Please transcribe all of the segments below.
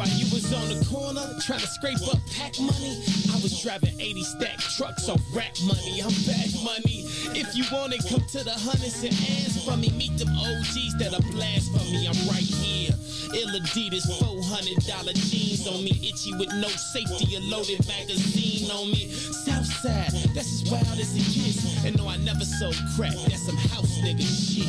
While you was on the corner trying to scrape up pack money, I was driving 80 stack trucks off rap money. I'm back money. If you want it, come to the hundreds and ask for me. Meet them OGs that'll blast for me. I'm right here. Ill Adidas, $400 jeans on me. Itchy with no safety, a loaded magazine on me. Southside, that's as wild as it gets. And no, I never sold crack. That's some house nigga shit.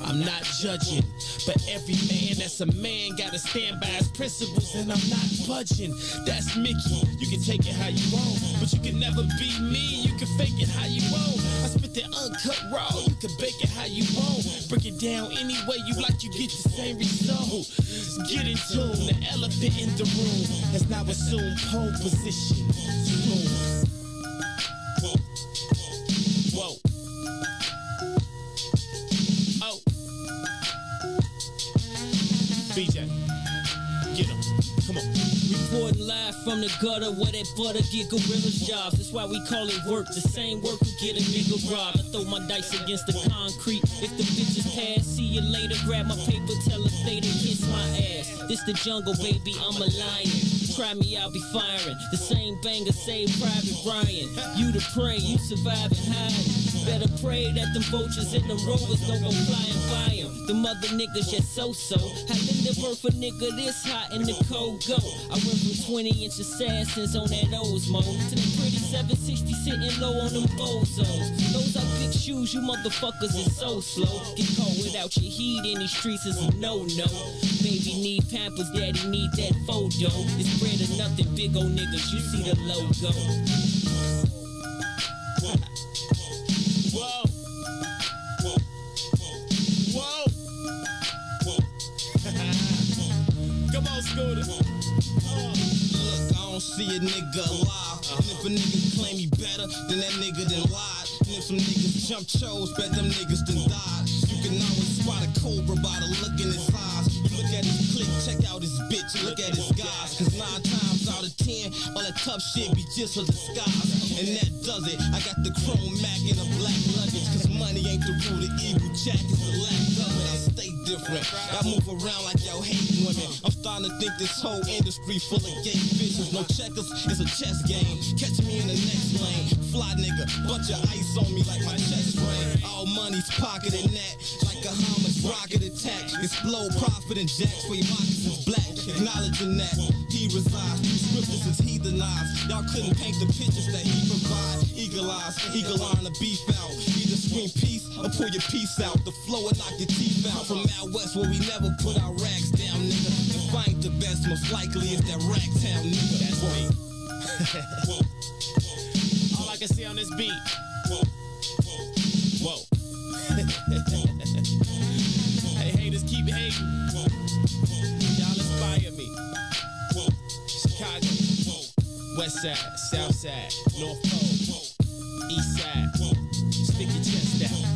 I'm not judging, but every man that's a man gotta stand by his principles, and I'm not budging. That's Mickey. You can take it how you want, but you can never be me. You can fake it how you want. I spit that uncut raw. You can bake it how you want. Break it down any way you like. You get the same result. Just get in tune. The elephant in the room has now assumed pole position. Whoa. BJ, get him. Come on. Reporting live from the gutter where that butter get gorillas jobs. That's why we call it work. The same work will get a nigga robbed. I throw my dice against the concrete. If the bitches pass, see you later. Grab my paper, tell her stay to kiss my ass. This the jungle, baby, I'm a lion. Try me, I'll be firing. The same banger saved Private Ryan. You the prey, you survive and hide. Better pray that them vultures and them rovers don't go flying by them. Them other niggas just so-so. How did the birth a nigga this hot in the cold go? I went from 20-inch assassins on that Osmo to the pretty 760 sitting low on them bozos. Those are big shoes, you motherfuckers is so slow. Get caught without your heat in these streets is a no-no. Baby need Pampers, daddy need that photo. It's bread or nothing, big old niggas, you see the logo. Whoa. Whoa. Come on, Scooter. Look, I don't see a nigga alive. And if a nigga claim he better, then that nigga done lied. And if some niggas jump chose, bet them niggas done died. You can always spot a cobra by the look in his eyes. You look at his clique, check out his bitch, look at his guys. Cause 9 times out of 10, all that tough shit be just a disguise. And that does it. I got the chrome Mac in a black luggage. Cause money ain't the root of evil, Jack is the lack of it. I stay different. I move around like y'all hate women. I'm starting to think this whole industry full of gay bitches. No checkers, it's a chess game. Catch me in the next lane. Fly nigga, bunch of ice on me like my chest frame. All money's pocketing that. Like a Hamas rocket attack. Explode profit and jacks for your moccasins black. Acknowledging that he resides. These scriptures is heathenized. Y'all couldn't paint the pictures that he provide. Eagle eyes, eagle eye on the beef out. Either scream peace or pull your piece out. The flow will knock your teeth out. From out west where we never put our rags down, nigga. If I ain't the best, most likely it's that rag town, nigga. That's me. All I can see on this beat. Whoa. Hey, haters, keep hating. Y'all inspire me. Chicago, West Side, South Side, North Pole, East Side. Stick your chest out.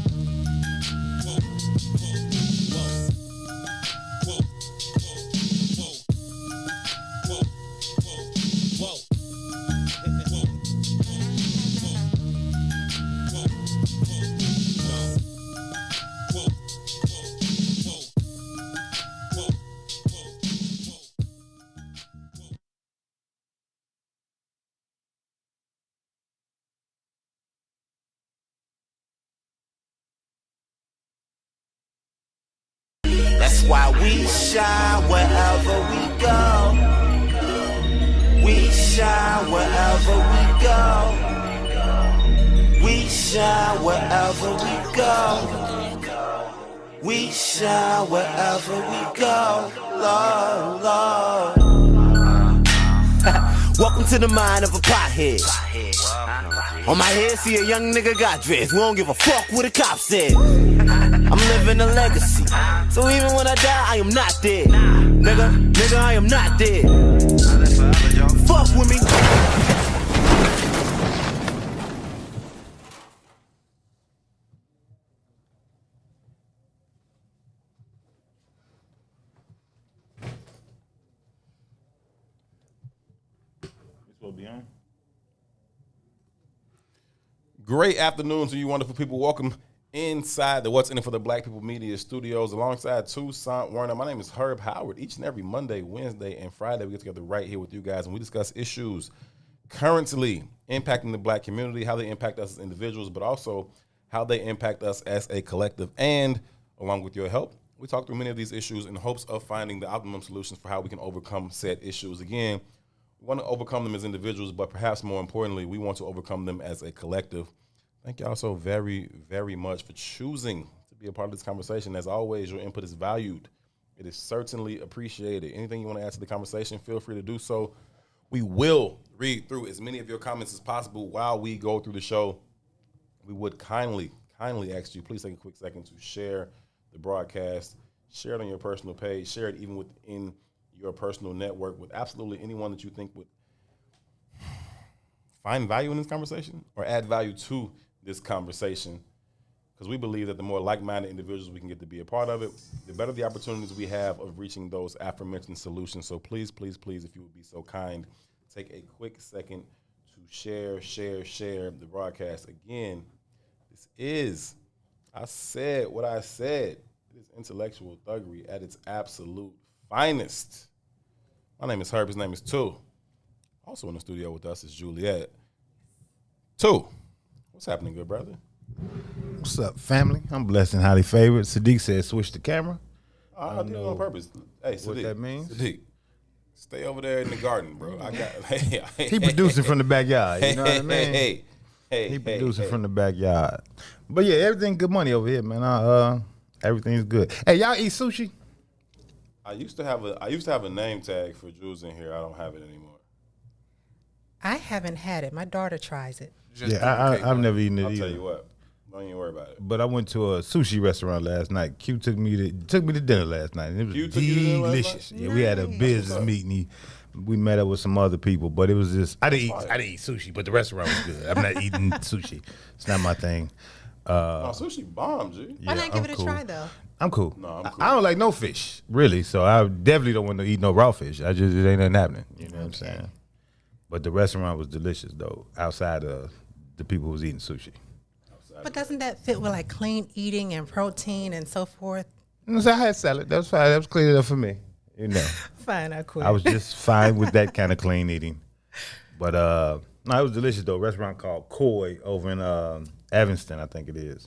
That's why we shine wherever we go. We shine wherever we go. We shine wherever we go. We shine wherever we go. Lord, Lord. Welcome to the mind of a pothead. On my head, see a young nigga got dressed. We don't give a fuck what the cop said. I'm living a legacy. So even when I die, I am not dead. Nigga, I am not dead. Fuck with me. Great afternoon to you wonderful people. Welcome inside the What's in It for the Black People Media Studios alongside Toussaint Werner. My name is Herb Howard. Each and every Monday, Wednesday, and Friday, we get together right here with you guys, and we discuss issues currently impacting the black community, how they impact us as individuals, but also how they impact us as a collective. And along with your help, we talk through many of these issues in hopes of finding the optimum solutions for how we can overcome said issues. Again, we want to overcome them as individuals, but perhaps more importantly, we want to overcome them as a collective. Thank y'all so very, very much for choosing to be a part of this conversation. As always, your input is valued. It is certainly appreciated. Anything you want to add to the conversation, feel free to do so. We will read through as many of your comments as possible while we go through the show. We would kindly ask you, please take a quick second to share the broadcast, share it on your personal page, share it even within your personal network with absolutely anyone that you think would find value in this conversation or add value to this conversation, because we believe that the more like-minded individuals we can get to be a part of it, the better the opportunities we have of reaching those aforementioned solutions. So please, if you would be so kind, take a quick second to share the broadcast. Again, this is, I said what I said, it is intellectual thuggery at its absolute finest. My name is Herb, his name is Tu. Also in the studio with us is Juliet. Tu. What's happening, good brother? What's up, family? I'm blessed and highly favored. Sadiq said switch the camera. I did it on purpose. Hey, Sadiq. What that means? Sadiq, stay over there in the garden, bro. I got. He producing from the backyard. You know what I mean? Hey, He producing from the backyard. But yeah, everything good money over here, man. Everything's good. Hey, y'all eat sushi? I used to have a name tag for Jules in here. I don't have it anymore. I haven't had it. My daughter tries it. I've never eaten it I'll either. tell you what. Don't even worry about it. But I went to a sushi restaurant last night. Q took me to dinner last night, and it was Q took you to dinner last delicious. night? Yeah, we had a business meeting. We met up with some other people, but it was just I didn't eat sushi, but the restaurant was good. I'm not eating sushi. It's not my thing. Sushi bomb, G. Why not give it a cool. try though? I'm cool. No, I'm cool. I don't like no fish, really. So I definitely don't want to eat no raw fish. It ain't nothing happening. You know what I'm saying? But the restaurant was delicious though, outside of the people who was eating sushi. But doesn't that fit with like clean eating and protein and so forth? So I had salad. That was fine. That was clean enough for me. You know. Fine, I quit. I was just fine with that kind of clean eating. But no, it was delicious though. A restaurant called Koi over in Evanston, I think it is.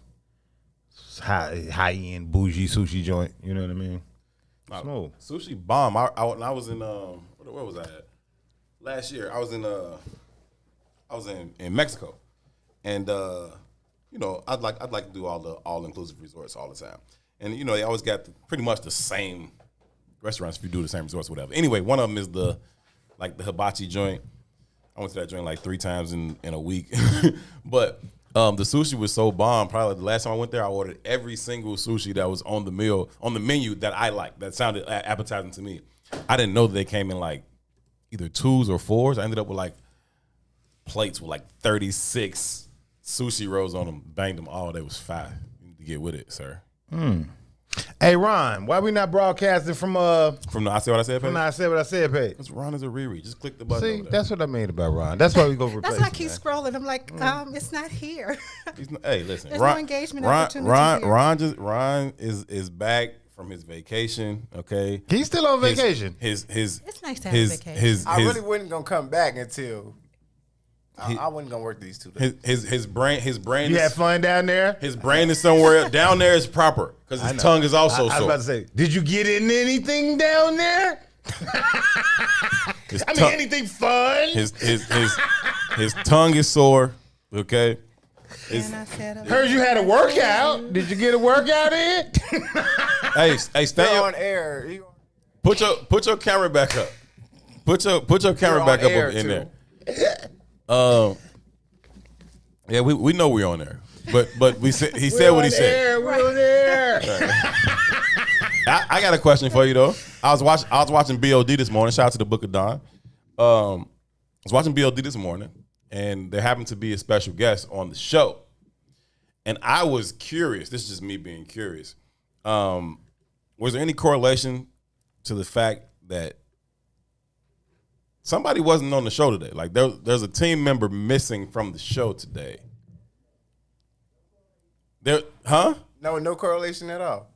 It's high end bougie sushi joint. You know what I mean? Smooth. Sushi bomb. When I was in where was I at? Last year I was in Mexico, and I'd like to do all the all inclusive resorts all the time, and they always got pretty much the same restaurants if you do the same resorts, whatever. Anyway, one of them is the hibachi joint. I went to that joint like 3 times in a week, but the sushi was so bomb. Probably the last time I went there, I ordered every single sushi that was on the menu that I liked, that sounded appetizing to me. I didn't know that they came in like either 2s or 4s. I ended up with like plates with like 36 sushi rolls on them. Banged them all. They was fire. You need to get with it, sir. Hey Ron, why we not broadcasting from the I Said What I Said page? From the I Said What I Said page? Because Ron is a Riri. Just click the button. See, over there. that's what I mean about Ron. That's why we go replace That's why I him, keep man. scrolling. I'm like, it's not here. Hey, listen. There's no engagement opportunity here. Ron is back from his vacation. Okay, He's still on vacation. His It's nice to have a vacation. I really wasn't gonna come back until I wasn't gonna work these 2 days. his brain You had fun down there? his brain is somewhere else. Down there is proper because his tongue is also I was sore. about to say, did you get in anything down there? Anything fun? His tongue is sore. Okay. And I said, Heard you had a workout. Did you get a workout in? Hey, stay Stay on air. Put your camera back up. Put your camera back up air, in too. there. Yeah, we know we're on there, but he said what he said. We're on there. I got a question for you though. I was watching BOD this morning. Shout out to the Book of Dawn. I was watching BOD this morning, and there happened to be a special guest on the show, and I was curious. This is just me being curious. Was there any correlation to the fact that somebody wasn't on the show today? Like there's a team member missing from the show today. There, huh? No correlation at all.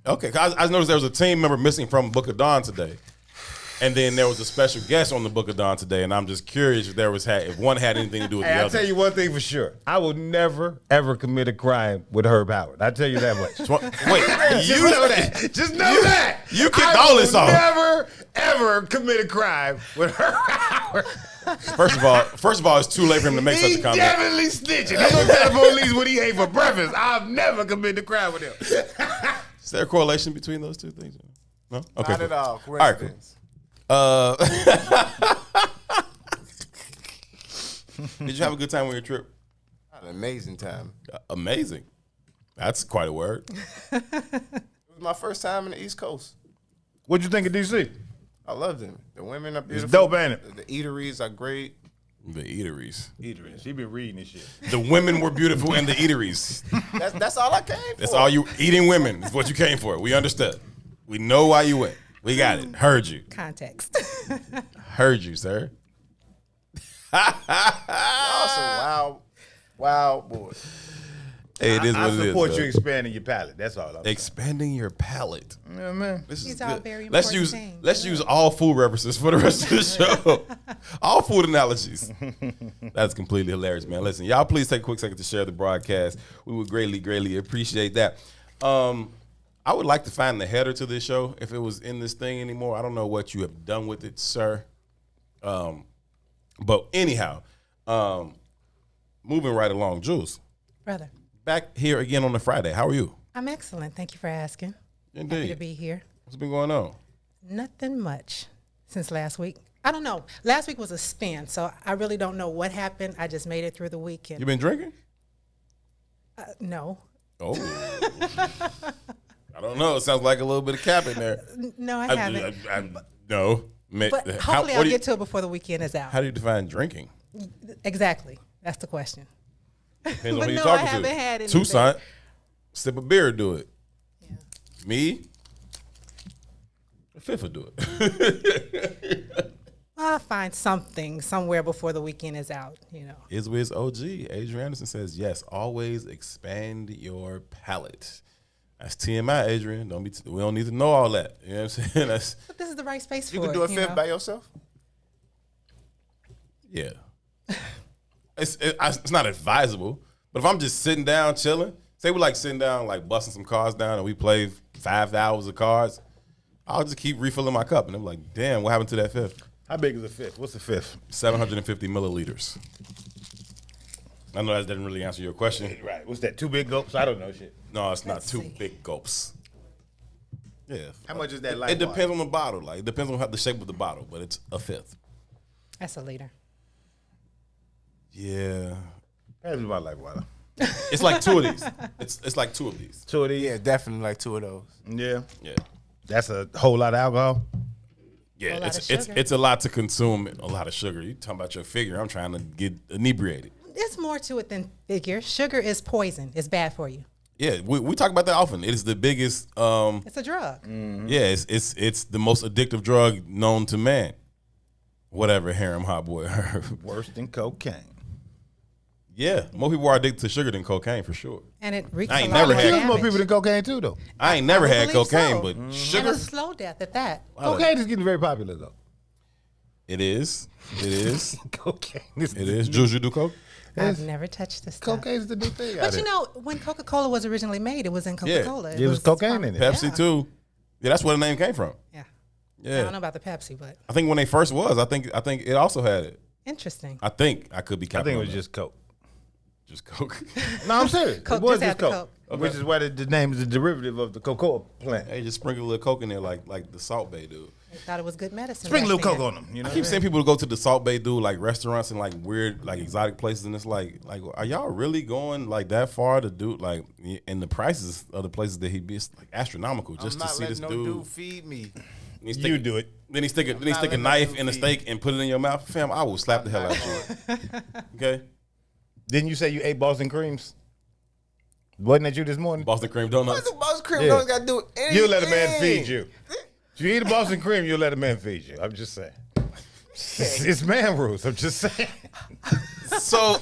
Okay, 'cause I noticed there was a team member missing from Book of Dawn today. And then there was a special guest on the Book of Dawn today, and I'm just curious if one had anything to do with the Hey, I'll other. tell you one thing for sure. I will never, ever commit a crime with Herb Howard. I tell you that much. Wait, Just know that. Just know that. You kicked all this off. Never, ever commit a crime with Herb Howard. First of all, it's too late for him to make such He a comment. definitely snitching. He's gonna tell the police what he ate for breakfast. I've never committed a crime with him. Is there a correlation between those two things? No? Okay. Not at all. All right, cool. Coincidence. Did you have a good time on your trip? An amazing time. Amazing. That's quite a word. It was my first time in the East Coast. What'd you think of DC? I loved it. The women are beautiful. It's dope, ain't it? The eateries are great. The eateries. Eateries. He been reading this shit. The women were beautiful in the eateries. That's all I came for. That's all you eating women is what you came for. We understood. We know why you went. We got it. Heard you. Context. Heard you, sir. Also, wild boy. Hey, it is what I it is. support you bro. expanding your palate. That's all I'm saying. Expanding your palate. Yeah, man. This These is are all good. very Let's important use things. let's use all food references for the rest of the show. All food analogies. That's completely hilarious, man. Listen, y'all please take a quick second to share the broadcast. We would greatly appreciate that. I would like to find the header to this show if it was in this thing anymore. I don't know what you have done with it, sir. But anyhow, moving right along, Jules. Brother, Back here again on a Friday. How are you? I'm excellent. Thank you for asking. Indeed. Happy to be here. What's been going on? Nothing much since last week. I don't know. Last week was a spin, so I really don't know what happened. I just made it through the weekend. You been drinking? No. Oh. I don't know. It sounds like a little bit of cap in there. No, I haven't. No. But hopefully I'll get to it before the weekend is out. How do you define drinking? Exactly. That's the question. Depends on But who you're no, I talking haven't to. had anything. Toussaint, sip a beer, do it. Yeah. Me, a fifth will do it. I'll find something somewhere before the weekend is out, you know. Izwiz OG, Adrian Anderson says, yes, always expand your palate. That's TMI, Adrian. We don't need to know all that. You know what I'm saying? But this is the right space You for can it. do a you fifth know? by yourself. Yeah. It's not advisable, but if I'm just sitting down chilling, say we like sitting down, like busting some cards down, and we play 5 hours of cards, I'll just keep refilling my cup, and I'm like, damn, what happened to that fifth? How big is the fifth? What's the fifth? 750 milliliters. I know that doesn't really answer your question. Right. What's that? 2 big gulps? I don't know shit. No, it's not Let's two see. big gulps. Yeah. How much is that light It depends on the bottle. Like, it depends on the shape of the bottle, but it's a fifth. That's a liter. Yeah. Pass me my light water. It's like 2 of these. It's like 2 of these. 2 of these? Yeah, definitely like 2 of those. Yeah. Yeah. That's a whole lot of alcohol. Yeah, A lot of it's sugar. it's a lot to consume, a lot of sugar. You talking about your figure? I'm trying to get inebriated. There's more to it than figure. Sugar is poison. It's bad for you. Yeah, we talk about that often. It is the biggest. It's a drug. Yeah, it's the most addictive drug known to man. Whatever, harem hot boy. Worse than cocaine. Yeah, more people are addicted to sugar than cocaine for sure. And it wreaks I a ain't lot never of had- Kills more damage. people than cocaine too, though. I ain't never would had believe cocaine, so. but And sugar. a slow death at that. Cocaine is getting very popular, though. It is. It is. Cocaine It is. Jules, you do coke? I've never touched this stuff. Cocaine's the new thing. But you know, when Coca-Cola was originally made, it was in Coca-Cola. It was cocaine in it. Pepsi too. Yeah, that's where the name came from. Yeah. I Yeah, don't know about the Pepsi, but I think when they first was, I think it also had it. interesting. I think I could be. I think it was capping on just Coke. that. Just coke. No, I'm serious. Coke It was just had just the Coke. Coke. Which is why the name is a derivative of the cocoa plant. Hey, just sprinkle a little coke in there, like the Salt Bay dude. They thought it was good medicine. Sprinkle a back little Coke then. on them. You know I keep seeing people go to the Salt Bay dude, like restaurants and like weird, like exotic places, and it's like, are y'all really going like that far to do like? And the prices of the places that he be it's like astronomical just I'm to not see this letting no dude. dude feed me. He stick- You do it. Then he stick a not letting knife no in a dude steak and put it in your mouth, fam. I will slap the hell out of you. Okay, Didn't you say you ate Boston creams? Wasn't that you this morning? Boston cream What's donuts. the boss cream? Yeah. Don't got to do anything. You let a man feed you. If you eat a Boston cream, you let a man feed you. I'm just saying. It's man rules. I'm just saying. So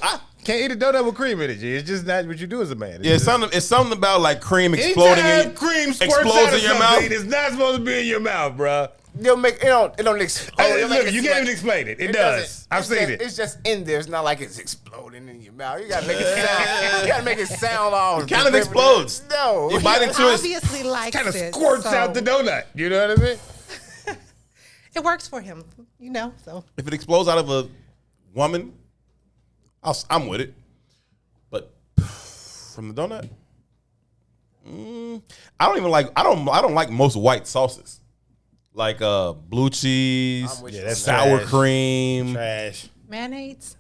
Can't eat a donut with cream in it, G. It's just not what you do as a man. Yeah, it's something about like cream exploding Anytime cream explodes in your mouth. It's not supposed to be in your mouth, bro. It don't explode. Look, you can't even explain it. It does. I've seen it. It's just in there. It's not like it's exploding in your mouth. You gotta make it sound. You gotta make it sound all. It kind of explodes. No, you bite into it. Obviously likes Kind of it. squirts so out the donut. You know what I mean? It works for him, So If it explodes out of a woman, I'm with it. But from the donut, I don't even like. I don't like most white sauces, like blue cheese, that's sour trash. Cream, Trash. mayonnaise.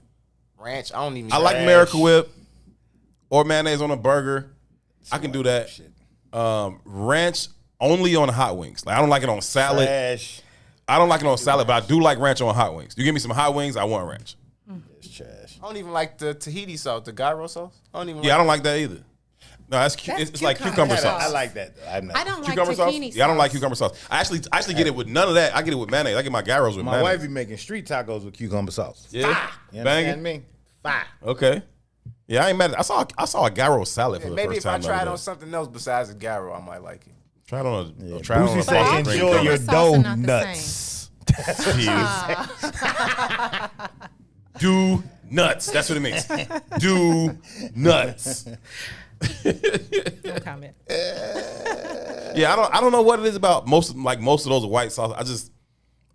ranch. I don't even. I like Miracle Whip or mayonnaise on a burger. I can do that. Ranch only on hot wings. Like I don't like it on salad. Trash. I don't like it on salad, but I do like ranch on hot wings. You give me some hot wings, I want ranch. It's trash. I don't even like the Tahiti sauce, the gyro sauce. I don't even. Yeah, I don't like that either. No, it's like cucumber sauce. I like that. I don't like Cucumber sauce? tahini sauce. Yeah, I don't like cucumber sauce. I actually get it with none of that. I get it with mayonnaise. I get my gyros with My mayonnaise. wife be making street tacos with cucumber sauce. Yeah, You banging. understand me? Fire. Okay. Yeah, I ain't mad. I saw a gyro salad for the Maybe first if I time. the tried other on day. something else besides the gyro, I might like it. Try it on a. Yeah, Try it on Boosie a say soft drink enjoy your Cucumber sauce are not the donuts. That's what it is. Do nuts. That's what it means. Do nuts. No comment. Yeah, I don't know what it is about most of those white sauce.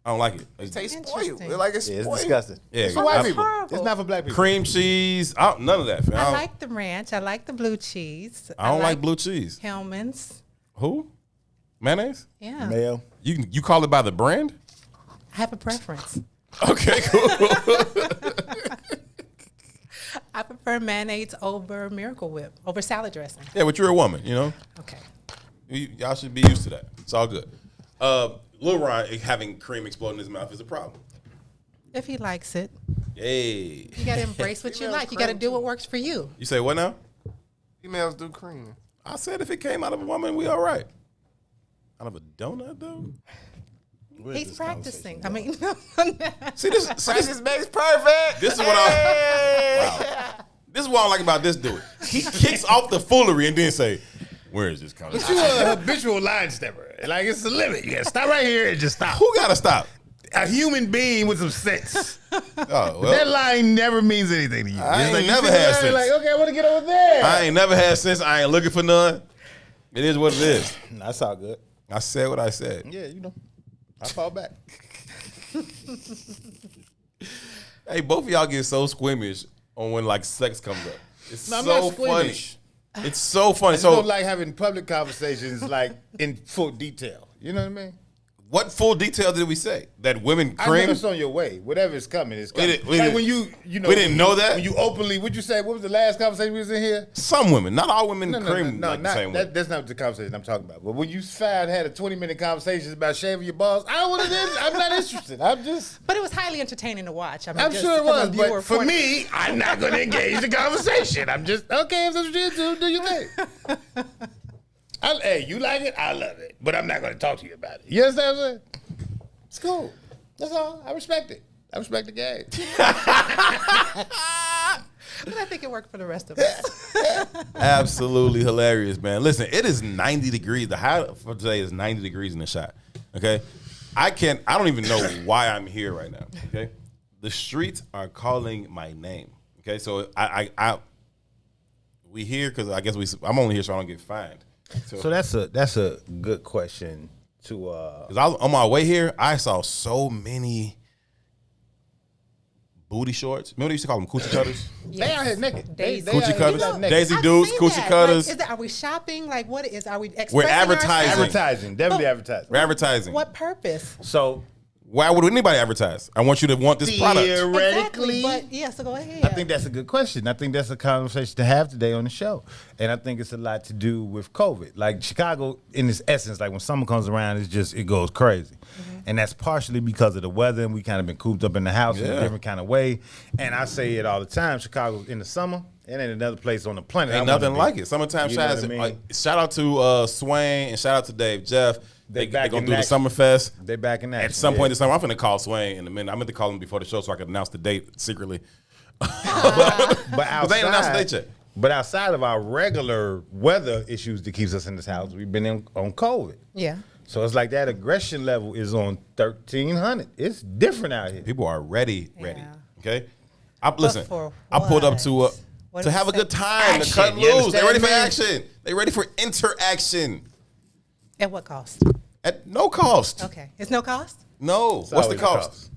I don't like it. It tastes spoiled. Interesting. Like it's Yeah, it's spoiled. disgusting. Yeah, It's for white people. horrible. It's not for black people. cream cheese. None of that. Fam. I like the ranch. I like the blue cheese. I don't like blue cheese. Hellman's. Who? Mayonnaise? Yeah. Mayo. You call it by the brand? I have a preference. Okay, cool. I prefer mayonnaise over Miracle Whip, over salad dressing. Yeah, but you're a woman, you know. Okay. Y'all should be used to that. It's all good. Lil Ron having cream explode in his mouth is a problem. If he likes it, Yay. you got to embrace what you Females like. You got to cream do what too. works for you. You say what now? Females do cream. I said if it came out of a woman, we all right. Out of a donut, though? He's practicing. I mean, See, this Practice makes perfect. This is what This is what I like about this dude. He kicks off the foolery and then say, where is this coming You from? a habitual line stepper. Like it's a limit. You gotta stop right here and just stop. Who gotta stop? A human being with some sense. Oh, That well, line never means anything to you. I It's ain't you never sit had around and sense. Like, okay, I want to get over there. I ain't never had sense. I ain't looking for none. It is what it is. That's all good. I said what I said. Yeah, I fall back. Hey, both of y'all get so squeamish on when like sex comes up. It's No, I'm so not funny. squeamish. It's so funny. I just So, don't like having public conversations like in full detail. You know what I mean? what full detail did we say? That women I know cream? it's on your way. Whatever is coming is coming. We like didn't- when you know, we didn't know that? When you openly, what'd you say? What was the last conversation we was in here? Some women, not all women No, cream like the not, same way. that's not the conversation I'm talking about. But when you had a 20-minute conversation about shaving your balls, I don't want to. I'm not interested. I'm just. but it was highly entertaining to watch. I mean, I'm just sure it from a was, viewer but for point- me, I'm not going to engage the conversation. I'm just okay. If that's what you do your thing. Hey, you like it? I love it, but I'm not going to talk to you about it. You understand what I'm saying? It's cool. That's all. I respect it. I respect the game. But I think it worked for the rest of us. Absolutely hilarious, man. Listen, it is 90 degrees. The high for today is 90 degrees in the shot. Okay. I don't even know why I'm here right now. Okay. The streets are calling my name. Okay. So we here because I guess I'm only here so I don't get fined. So that's a good question to Because on my way here, I saw so many booty shorts. Remember they used to call them coochie cutters? They out here naked. Daisy. They Coochie out here cutters. naked. Daisy I've dudes, seen coochie that. cutters. Like, are we shopping? Like, what is? Are we expressing We're advertising. ourselves? Advertising, definitely advertising. We're advertising. What purpose? So Why would anybody advertise? I want you to want this product. theoretically, Exactly. But yeah, so go ahead. I think that's a good question. I think that's a conversation to have today on the show. And I think it's a lot to do with COVID. Like Chicago, in its essence, like when summer comes around, it goes crazy. And that's partially because of the weather, and we kind of been cooped up in the house in a different kind of way. And I say it all the time, Chicago in the summer, it ain't another place on the planet. Ain't I wanna nothing be. like it. Summertime You know shout what I mean? shout out to Swain and shout out to Dave Jeff. They're back going in to do the action. Summerfest. They back in action. At some yeah. point this summer, I'm going to call Swain in a minute. I meant to call him before the show so I could announce the date secretly. But They ain't announced outside, they check. but outside of our regular weather issues that keeps us in this house, we've been on COVID. Yeah. So it's like that aggression level is on 1,300. It's different out here. People are ready. Yeah. Okay, listen. for I pulled up to What to is have a it? good time, to Action, cut you loose. They ready for understand action. They ready for interaction At what cost? at no cost. Okay. It's no cost? No, It's what's the always a cost?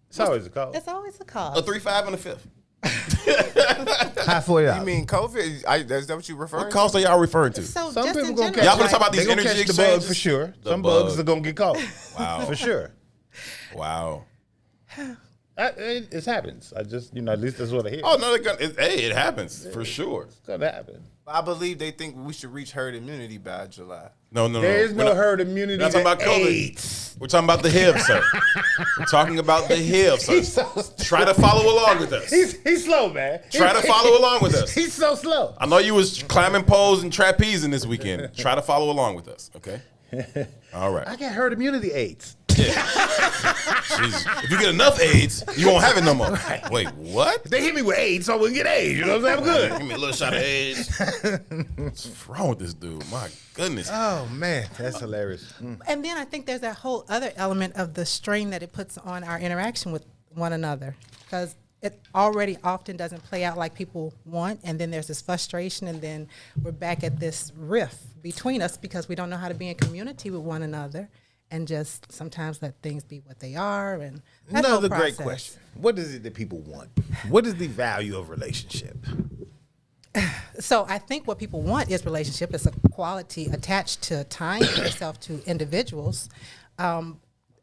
It's always a cost. It's always a A cost. 3-5 and a 5th. High $40. You mean COVID? Is that what you referring What cost are y'all referring to? So Some just people in gonna general, Y'all gonna talk about They these gonna energy catch the bug exchanges? for sure. The Some bug. bugs are gonna get caught. Wow. For sure. Wow. It happens. I just, at least that's what I hear. Oh no, it happens for sure. It's gonna happen. I believe they think we should reach herd immunity by July. No. There is We're no not- herd immunity. We're not talking about to COVID. AIDS. We're talking about the HIV, sir. We're talking about the HIV, sir. He's so Try to follow along with us. He's slow, man. Try to follow along with us. He's so slow. I know you was climbing poles and trapezing this weekend. Try to follow along with us, okay? All right. I got herd immunity AIDS. Jesus. If you get enough AIDS, you won't have it no more. Wait, what? They hit me with AIDS, so I wouldn't get AIDS. You know what I'm saying? I'm good. Give me a little shot of AIDS. What's wrong with this dude? My goodness. Oh man, that's hilarious. And then I think there's that whole other element of the strain that it puts on our interaction with one another, because it already often doesn't play out like people want, and then there's this frustration, and then we're back at this rift between us because we don't know how to be in community with one another, and just sometimes let things be what they are. And that whole Another great process. question. What is it that people want? What is the value of relationship? So I think what people want is relationship. It's a quality attached to time for yourself to individuals.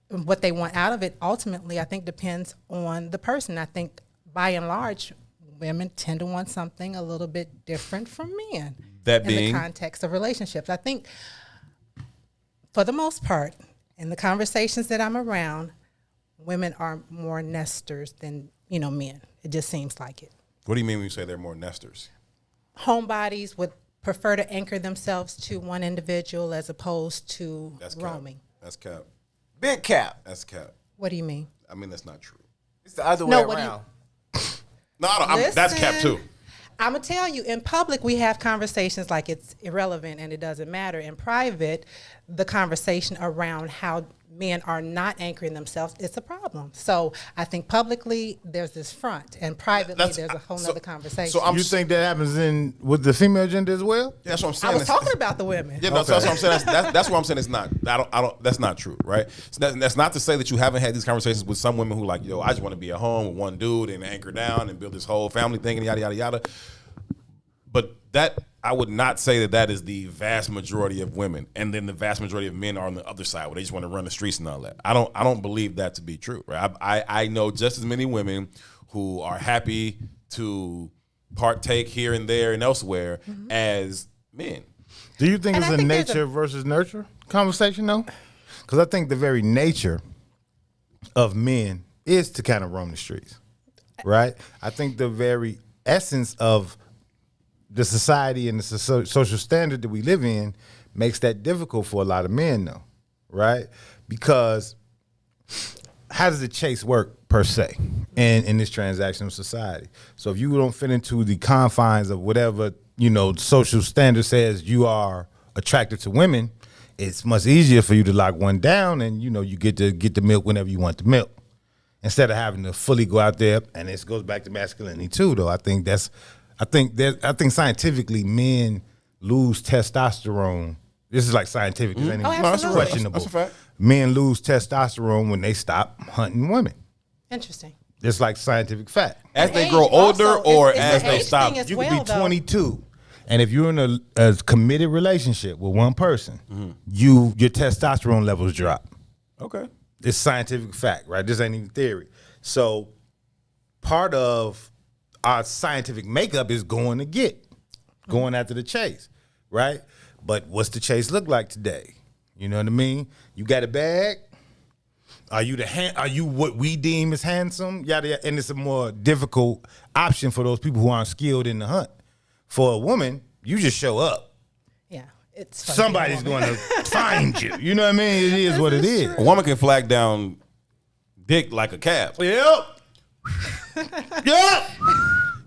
What they want out of it ultimately, I think, depends on the person. I think by and large, women tend to want something a little bit different from men. That in being? the context of relationships. I think for the most part, in the conversations that I'm around, women are more nesters than, men. It just seems like it. What do you mean when you say they're more nesters? Homebodies would prefer to anchor themselves to one individual as opposed to That's cap. roaming. That's cap. Big cap. That's cap. What do you mean? I mean, that's not true. It's the other No, way what do you- around. No, that's cap too. I'm going to tell you, in public, we have conversations like it's irrelevant and it doesn't matter. In private, the conversation around how men are not anchoring themselves, it's a problem. So I think publicly, there's this front, and privately, there's a whole nother conversation. So You think that happens with the female gender as well? Yeah, that's what I'm I saying. was That's- talking about the women. Yeah, no, so that's what I'm saying. That's what I'm saying. It's not. I don't. That's not true, right? So that's not to say that you haven't had these conversations with some women who like, yo, I just want to be at home with one dude and anchor down and build this whole family thing and yada yada yada. But that I would not say that is the vast majority of women, and then the vast majority of men are on the other side where they just want to run the streets and all that. I don't believe that to be true, right? I know just as many women who are happy to partake here and there and elsewhere as men. Do you think And it's I a think there's nature versus nurture conversation though? Because I think the very nature of men is to kind of roam the streets, right? I think the very essence of the society and the social standard that we live in makes that difficult for a lot of men though, right? Because how does the chase work per se in this transactional society? So if you don't fit into the confines of whatever, social standard says you are attracted to women, it's much easier for you to lock one down and, you get the milk whenever you want the milk. Instead of having to fully go out there, and this goes back to masculinity too, though. I think scientifically men lose testosterone. This is like scientific. This ain't Oh, even absolutely. questionable. That's a fact. Men lose testosterone when they stop hunting women. Interesting. It's like scientific fact. As they Age grow older also, or it's as an they age stop. thing as You well, could be though. 22, and if you're in a committed relationship with one person, your testosterone levels drop. Okay. It's scientific fact, right? This ain't even theory. So part of our scientific makeup is going after the chase, right? But what's the chase look like today? You know what I mean? You got a bag. Are you what we deem as handsome? Yada, and it's a more difficult option for those people who aren't skilled in the hunt. For a woman, you just show up. Yeah. It's fun to be a Somebody's woman. going to find you. You know what I mean? It is what it is. A woman can flag down dick like a cab. Yep.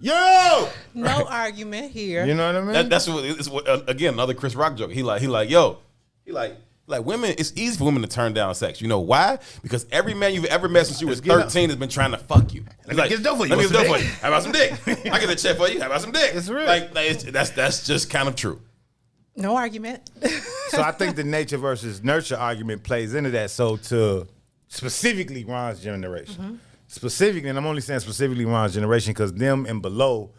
Yo! No argument here. You know what I mean? That's what again, another Chris Rock joke. He like women, it's easy for women to turn down sex. You know why? Because every man you've ever met since you was 13 has been trying to fuck you. Let me get it done for you. Let me get it done Want for some you. How about some dick? I get a check for you. How about some dick? It's real. That's just kind of true. No argument. So I think the nature versus nurture argument plays into that. So to specifically Ron's generation, specifically, and I'm only saying specifically Ron's generation because them and below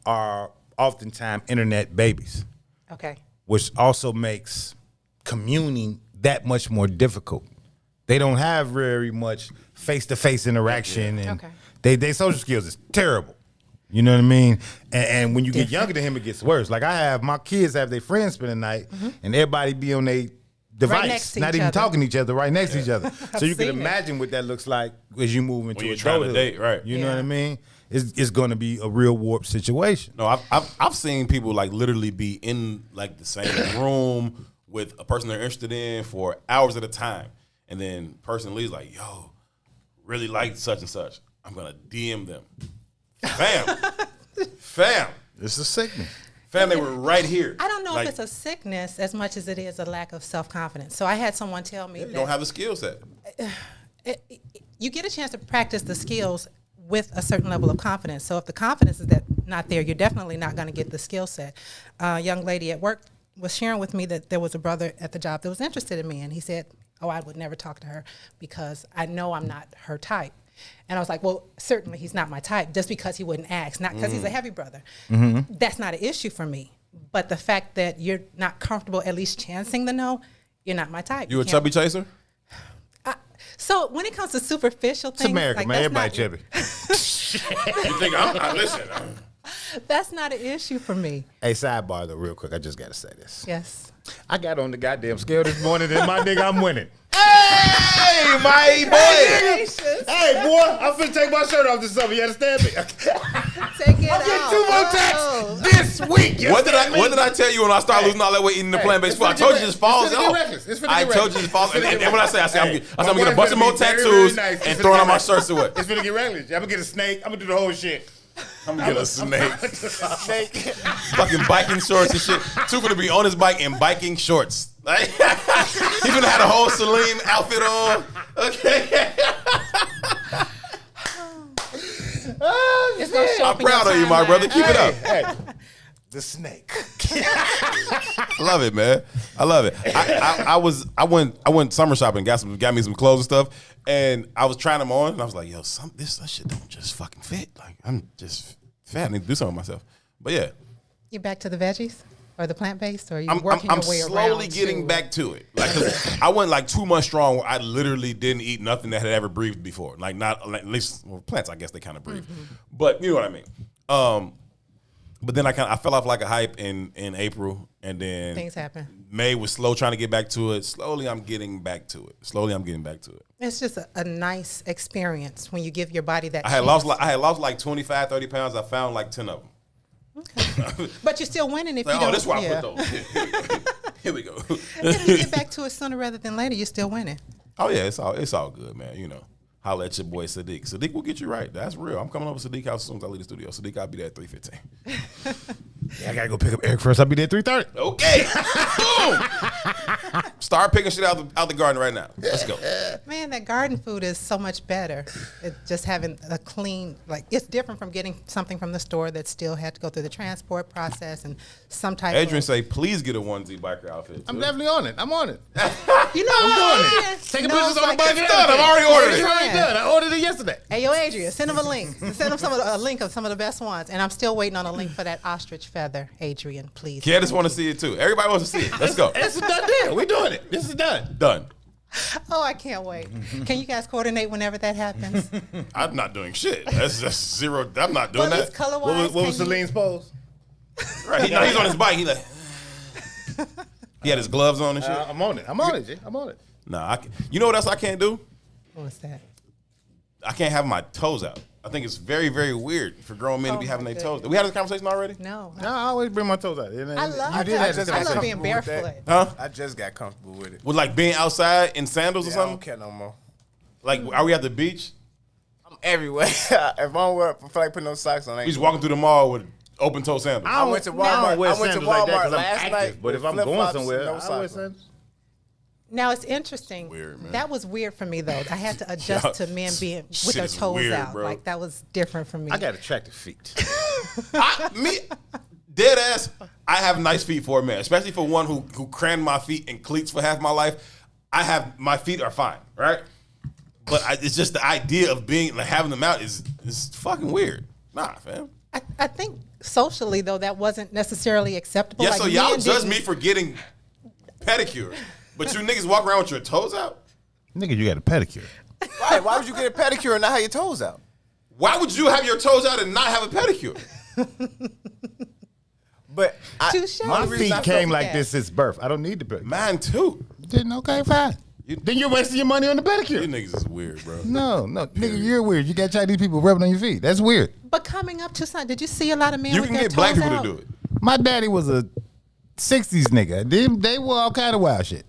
are oftentimes internet babies, Okay. which also makes communing that much more difficult. They don't have very much face-to-face interaction, and they social skills is terrible. You know what I mean? And when you get younger than him, it gets worse. Like my kids have their friends spend the night, and everybody be on their device, not even talking to each other, right next to each other. So you can imagine what that looks like as you move into When you're trying to adulthood. date, right? You know what I mean? It's going to be a real warped situation. No, I've seen people like literally be in like the same room with a person they're interested in for hours at a time, and then person leaves like, "Yo, really like such and such. I'm gonna DM them." Fam, It's a sickness. fam, they were right here. I don't know Like, if it's a sickness as much as it is a lack of self-confidence. So I had someone tell me you that don't have the skill set. you get a chance to practice the skills with a certain level of confidence. So if the confidence is not there, you're definitely not going to get the skill set. A young lady at work was sharing with me that there was a brother at the job that was interested in me, and he said, "Oh, I would never talk to her because I know I'm not her type." And I was like, well, certainly he's not my type just because he wouldn't ask, not because he's a heavy brother. That's not an issue for me. But the fact that you're not comfortable at least chancing the no, you're not my type. You a chubby chaser? So when it comes to superficial things, It's America, like, man. that's Everybody not- chubby. You think listen? That's not an issue for me. Hey, sidebar though, real quick. I just got to say this. Yes. I got on the goddamn scale this morning, and my nigga, I'm winning. Hey, my boy. Hey, boy, I'm finna take my shirt off this summer. You understand me? Take it I'm getting out. 2 more Oh. texts this week. You What did understand me? I tell you when I started losing all that weight eating the plant-based food? I told you this falls It's finna off. get reckless. It's finna I get told you reckless. this falls. It's finna And get what I say? I'm gonna get a bunch of more tattoos and throwing on my shirts away. It's finna get reckless. I'm gonna get a snake. I'm gonna do the whole shit. I'm gonna get a snake. Fucking biking shorts and shit. Two gonna be on his bike in biking shorts. Like, he gonna have a whole Salim outfit on. Okay. It's gonna show I'm up in your proud of you, my timeline. brother. Keep it up. Hey, the snake. I love it, man. I love it. I went summer shopping, got me some clothes and stuff, and I was trying them on, and I was like, yo, this shit don't just fucking fit. Like, I'm just fat. I need to do something with myself. But yeah, You back to the veggies or the plant-based, or are you I'm working your way slowly around getting to back to it. Like, 'cause I went like 2 months strong where I literally didn't eat nothing that had ever breathed before. Like, not like, at least plants, I guess they kind of breathe, but you know what I mean. But then I fell off like a hype in April, and then things happen? May was slow trying to get back to it. Slowly, I'm getting back to it. It's just a nice experience when you give your body that I had chance. lost like 25, 30 pounds. I found like 10 of them. But you're still winning if Like, you don't. oh, this is where yeah. I put those. Here we go. And if you get back to it sooner rather than later, you're still winning. Oh yeah, it's all good, man. You know, holla at your boy Sadiq. Sadiq will get you right. That's real. I'm coming over to Sadiq house as soon as I leave the studio. Sadiq, I'll be there at 3:15. Yeah, I gotta go pick up Eric first. I'll be there at 3:30. Okay. Boom. Start picking shit out the garden right now. Let's go. Man, that garden food is so much better. It just having a clean, like, it's different from getting something from the store that still had to go through the transport process and some type Adrian of. say, please get a onesie biker outfit. I'm too. definitely on it. I'm on it. You know, I'm doing Adrian it. Taking knows pictures on the like bike. it's and done. everything. I've already ordered It's it. already done. I ordered it yesterday. Hey, yo, Adrian, send him a link. Send him a link of some of the best ones. And I'm still waiting on a link for that ostrich feather, Adrian, please. Candace want to see it too. Everybody wants to see it. Let's go. It's a done deal. We're doing it. This is done. Done. Oh, I can't wait. Can you guys coordinate whenever that happens? I'm not doing shit. That's just zero. I'm not doing Well, it's that. color-wise. What was can you- Celine's pose? Right. He's on his bike. He like. He had his gloves on and shit. I'm on it. I'm on it, G. I'm on it. Nah, you know what else I can't do? What's that? I can't have my toes out. I think it's very, very weird for grown men to be Oh, having my their toes. goodness. We had this conversation already? No. No, I always bring my toes out. I love You did that. have this I love conversation. being barefoot. Huh? I just got comfortable with it. With like being outside in sandals or Yeah, I don't something? care no more. Like, are we at the beach? everywhere. If I don't feel like putting no socks on, I ain't He's walking through the mall with open toe sandals. I went to Walmart last night. But if I'm going somewhere, I wear sandals. Now it's interesting. Weird, man. That was weird for me though. I had to adjust to men being with Shit their is toes weird, out. bro. Like that was different for me. I got attractive feet. Dead ass, I have nice feet for a man, especially for one who crammed my feet in cleats for half my life. My feet are fine, right? But it's just the idea of having them out is fucking weird. Nah, fam. I think socially though that wasn't necessarily acceptable. Yeah, like, so y'all men judge didn't- me for getting pedicure, but you niggas walk around with your toes out? Nigga, you got a pedicure. Right? Why would you get a pedicure and not have your toes out? Why would you have your toes out and not have a pedicure? But Touche. My The reason feet I came felt like that. this since birth. I don't need the pedicure. Mine too. Then okay, fine. Then you're wasting your money on the You pedicure. niggas is weird, bro. No, nigga, you're weird. You got Chinese people rubbing on your feet. That's weird. But coming up to something, did you see a lot of men You with can their get black toes people out? to do it. My daddy was a 60s nigga. They wore all kind of wild shit.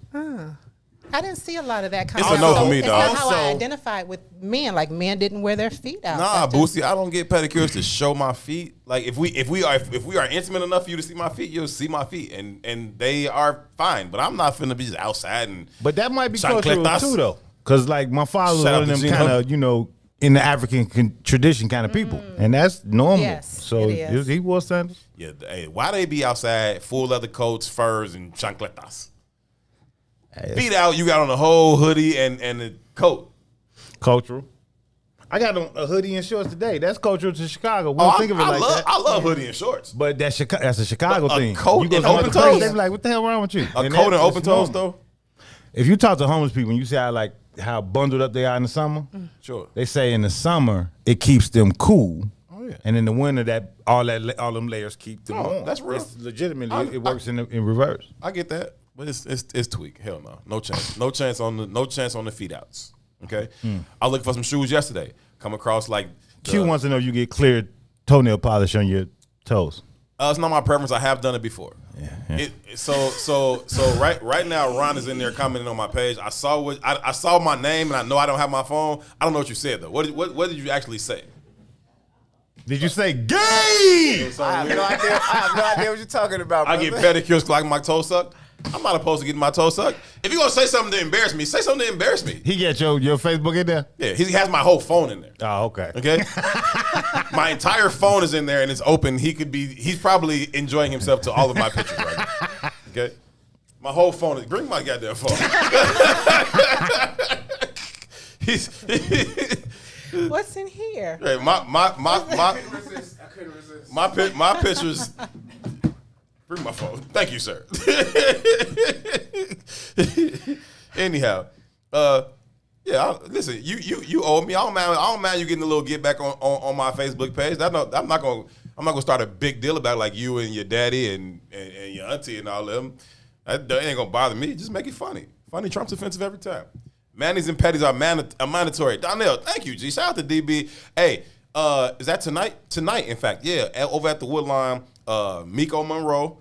I didn't see a lot of that kind It's of a no stuff. for me, It's dog. not how I Also- identified with men. Like men didn't wear their feet out. Nah, That's just- Boosie, I don't get pedicures to show my feet. Like if we are intimate enough for you to see my feet, you'll see my feet, and they are fine. But I'm not finna be just outside and. But that might be cultural Chancletas. too, though. Because, like, my father was Shout out one of to them Gino. kind of, in the African tradition kind of people. And that's normal. Yes, so it is. he wore sandals. Yeah, hey, why they be outside full leather coats, furs, and chancletas? Feet out, you got on a whole hoodie and the coat. Cultural. I got on a hoodie and shorts today. That's cultural to Chicago. We don't think of it like that. I love hoodie and shorts. But that's a Chicago But a thing. coat You go and to other open places, toes? They be like, what the hell wrong with you? A And coat and that's open toes, normal. though. If you talk to homeless people and you see how bundled up they are in the summer, Sure. they say in the summer it keeps them cool. Oh, yeah. And in the winter all them layers keep them Oh, warm. that's real. It's legitimately it works in reverse. I get that, but it's tweak. Hell no, no chance, no chance on the feet outs. Okay, I looked for some shoes yesterday. Come across like Q wants to know if you get clear toenail polish on your toes. It's not my preference. I have done it before. Yeah. So right now, Ron is in there commenting on my page. I saw my name, and I know I don't have my phone. I don't know what you said though. What did you actually say? Did you say gay? I have no idea what you're talking about. I Brother. get pedicures like my toe sucked. I'm not opposed to getting my toe sucked. If you're gonna say something to embarrass me, say something to embarrass me. He got your Facebook in there? Yeah, he has my whole phone in there. Oh, okay. Okay, my entire phone is in there and it's open. He's probably enjoying himself to all of my pictures right now. Okay, my whole phone is. Bring my goddamn phone. What's in here? Hey, I couldn't resist. my pictures. Bring my phone. Thank you, sir. Anyhow, listen, you owe me. I don't mind you getting a little get back on my Facebook page. I'm not gonna start a big deal about it like you and your daddy and your auntie and all of them. That ain't gonna bother me. Just make it funny. Funny trumps offensive every time. Manis and petties are mandatory. Donnell, thank you, G. Shout out to DB. Hey, is that tonight? Tonight, in fact, yeah. Over at the Woodline, Miko Monroe,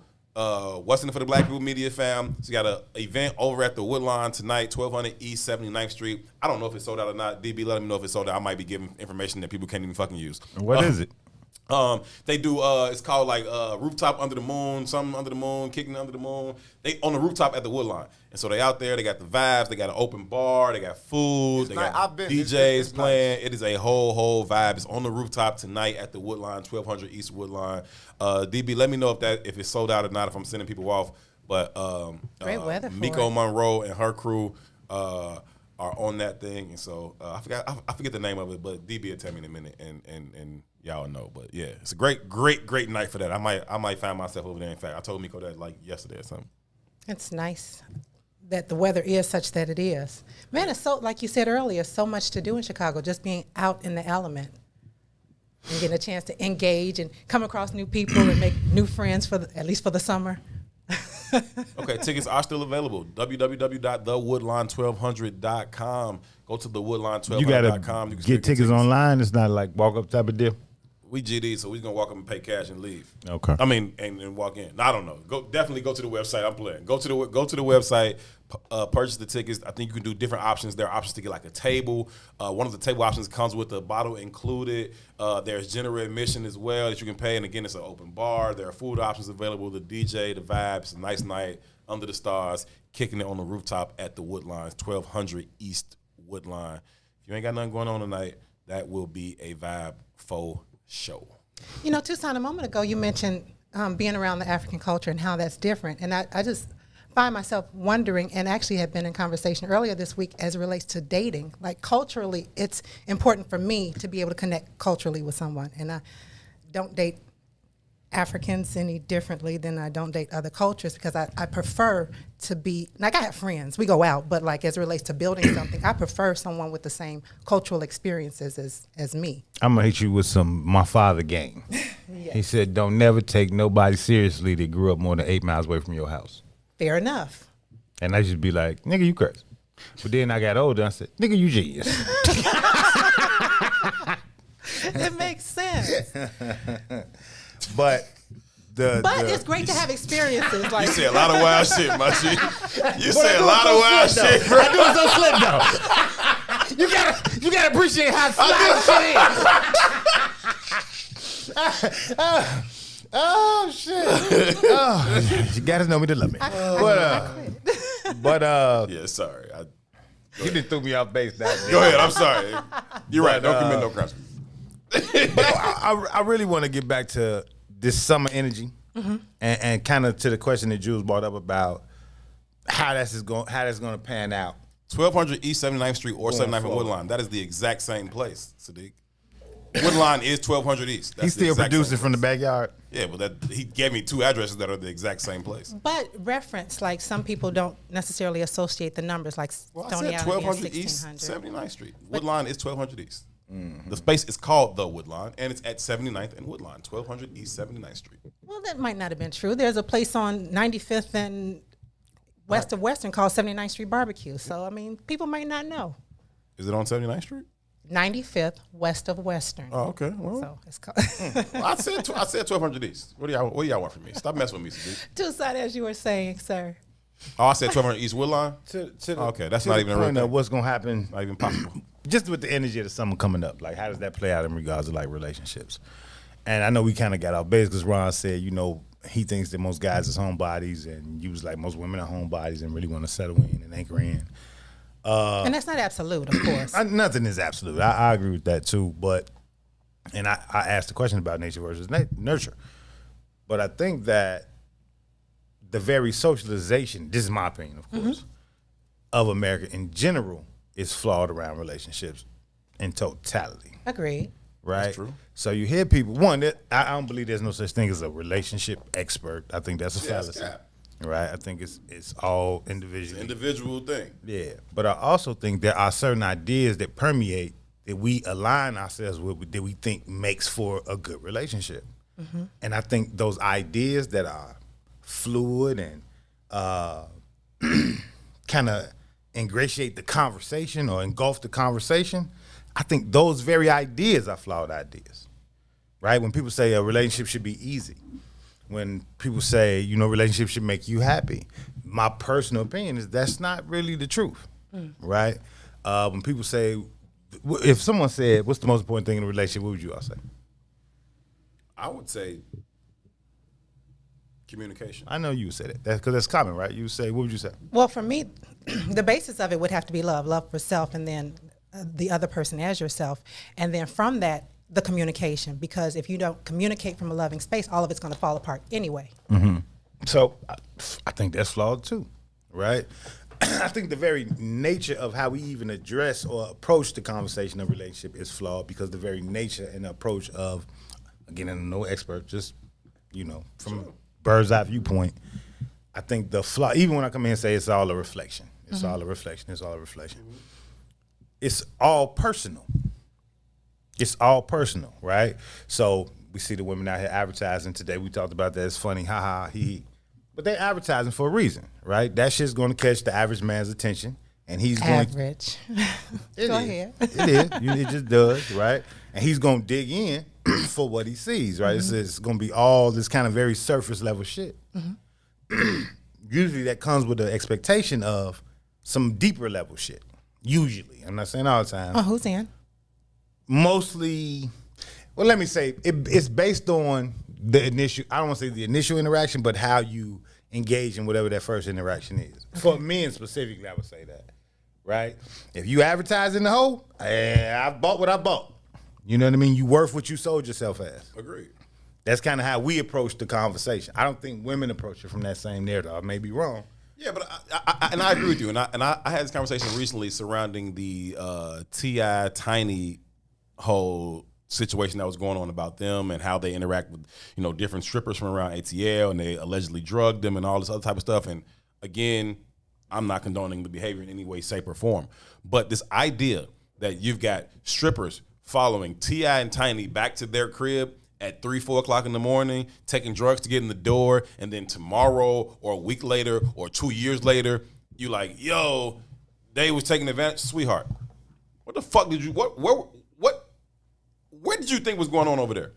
What's in it for the Black People Media fam. So you got an event over at the Woodline tonight, 1200 East 79th Street. I don't know if it's sold out or not. DB, let me know if it's sold out. I might be giving information that people can't even fucking use. What is it? They do it's called like Rooftop Under the Moon, something under the moon, kicking under the moon. They on the rooftop at the Woodline. And so they out there, they got the vibes, they got an open bar, they got food, they got I've been. DJs It's playing. nice. It is a whole vibe. It's on the rooftop tonight at the Woodline, 1200 East Woodline. DB, let me know if it's sold out or not, if I'm sending people off. But Great weather for Miko it. Monroe and her crew are on that thing. And so I forget the name of it, but DB will tell me in a minute and y'all know. But yeah, it's a great night for that. I might find myself over there. In fact, I told Miko that like yesterday or something. It's nice that the weather is such that it is. Man, it's so, like you said earlier, so much to do in Chicago, just being out in the element and getting a chance to engage and come across new people and make new friends at least for the summer. Okay, tickets are still available. www.thewoodline1200.com. Go to thewoodline1200.com. You got to get tickets online. It's not like walk up type of deal. We GD, so we gonna walk up and pay cash and leave. Okay. I mean, and walk in. I don't know. Definitely go to the website. I'm playing. Go to the website. Purchase the tickets. I think you can do different options. There are options to get like a table. One of the table options comes with a bottle included. There's general admission as well that you can pay. And again, it's an open bar. There are food options available. The DJ, the vibes, a nice night under the stars, kicking it on the rooftop at the Woodlines, 1200 East Woodline. If you ain't got nothing going on tonight, that will be a vibe faux show. You know, Toussaint, a moment ago you mentioned being around the African culture and how that's different. And I just find myself wondering, and actually have been in conversation earlier this week as it relates to dating. Like culturally, it's important for me to be able to connect culturally with someone. And I don't date Africans any differently than I don't date other cultures, because I prefer to be, like, I have friends, we go out, but like as it relates to building something, I prefer someone with the same cultural experiences as me. I'm gonna hit you with some my father gang. Yes. He said, "Don't never take nobody seriously that grew up more than 8 miles away from your house." Fair enough. And I just be like, "Nigga, you crazy." But then I got older. I said, "Nigga, you genius." It makes sense. But it's great to have experiences. Like, You say a lot of wild shit, my G. You say a lot of wild shit. I do it so slick though. You gotta appreciate how slick shit is. Oh shit! Oh, you gotta know me to love me. Yeah, sorry. You done threw me off base that day. Go ahead. I'm sorry. You're right. Don't commit no crimes. But I really want to get back to this summer energy, and kind of to the question that Jules brought up about how that's going to pan out. 1200 East 79th Street or 79th and Woodline. That is the exact same place, Sadiq. Woodline is 1200 East. That's He's the still exact producing same from the place. backyard. Yeah, but he gave me 2 addresses that are the exact same place. but reference, like some people don't necessarily associate the numbers, like Well, I Stony said Island being 1200 East 1600. 79th Street. Woodline is 1200 East. The space is called the Woodline, and it's at 79th and Woodline, 1200 East 79th Street. Well, that might not have been true. There's a place on 95th and west of Western called 79th Street Barbecue. So, I mean, people might not know. Is it on 79th Street? 95th west of Western. Oh, okay. Well, So it's called well, I said 1200 East. What do y'all want from me? Stop messing with me, Sadiq. Toussaint, as you were saying, sir. Oh, I said 1200 East Woodline? Okay, that's not even a real thing. What's going to happen? Not even possible. Just with the energy of the summer coming up, like how does that play out in regards to like relationships? And I know we kind of got off base because Ron said, you know, he thinks that most guys is homebodies, and you was like most women are homebodies and really want to settle in and anchor in. And that's not absolute, of course. Nothing is absolute. I agree with that too. But, and I asked the question about nature versus nurture. But I think that the very socialization, this is my opinion, of course, of America in general is flawed around relationships in totality. Agreed. Right? That's true. So you hear people, I don't believe there's no such thing as a relationship expert. I think that's a fallacy. cap. Right? I think it's all individual. Individual thing. Yeah. But I also think there are certain ideas that permeate that we align ourselves with that we think makes for a good relationship. And I think those ideas that are fluid and kind of ingratiate the conversation or engulf the conversation, I think those very ideas are flawed ideas, right? When people say a relationship should be easy, when people say, you know, relationships should make you happy, my personal opinion is that's not really the truth, right? When people say, if someone said, what's the most important thing in a relationship, what would you all say? I would say communication. I know you would say that. That's because that's common, right? You would say, what would you say? Well, for me, the basis of it would have to be love for self, and then the other person as yourself. And then from that, the communication. Because if you don't communicate from a loving space, all of it's going to fall apart anyway. So I think that's flawed too, right? I think the very nature of how we even address or approach the conversation of relationship is flawed, because the very nature and approach of, again, I'm no expert, just, you know, from a bird's eye viewpoint, I think the flaw, even when I come in and say it's all a reflection, it's all a reflection, it's all a reflection. It's all personal. It's all personal, right? So we see the women out here advertising today. We talked about that. It's funny, ha ha, he. But they're advertising for a reason, right? That shit's going to catch the average man's attention, and he's going. Average. It Go is. ahead. It is. It just does, right? And he's gonna dig in for what he sees, right? It's gonna be all this kind of very surface level shit. Usually, that comes with the expectation of some deeper level shit. Usually, I'm not saying all the time. Oh, who's in? Mostly, well, let me say it's based on the initial. I don't want to say the initial interaction, but how you engage in whatever that first interaction is. For men specifically, I would say that, right? If you advertise in the hole, I bought what I bought. You know what I mean? You worth what you sold yourself as. Agreed. That's kind of how we approach the conversation. I don't think women approach it from that same narrative. I may be wrong. Yeah, but I agree with you. And I had this conversation recently surrounding the T.I. Tiny whole situation that was going on about them and how they interact with, different strippers from around ATL, and they allegedly drugged them and all this other type of stuff. And again, I'm not condoning the behavior in any way, shape, or form. But this idea that you've got strippers following T.I. and Tiny back to their crib at 3, 4 o'clock in the morning, taking drugs to get in the door, and then tomorrow or a week later or 2 years later, you like, yo, they was taking advantage. Sweetheart, what the fuck did you, where did you think was going on over there?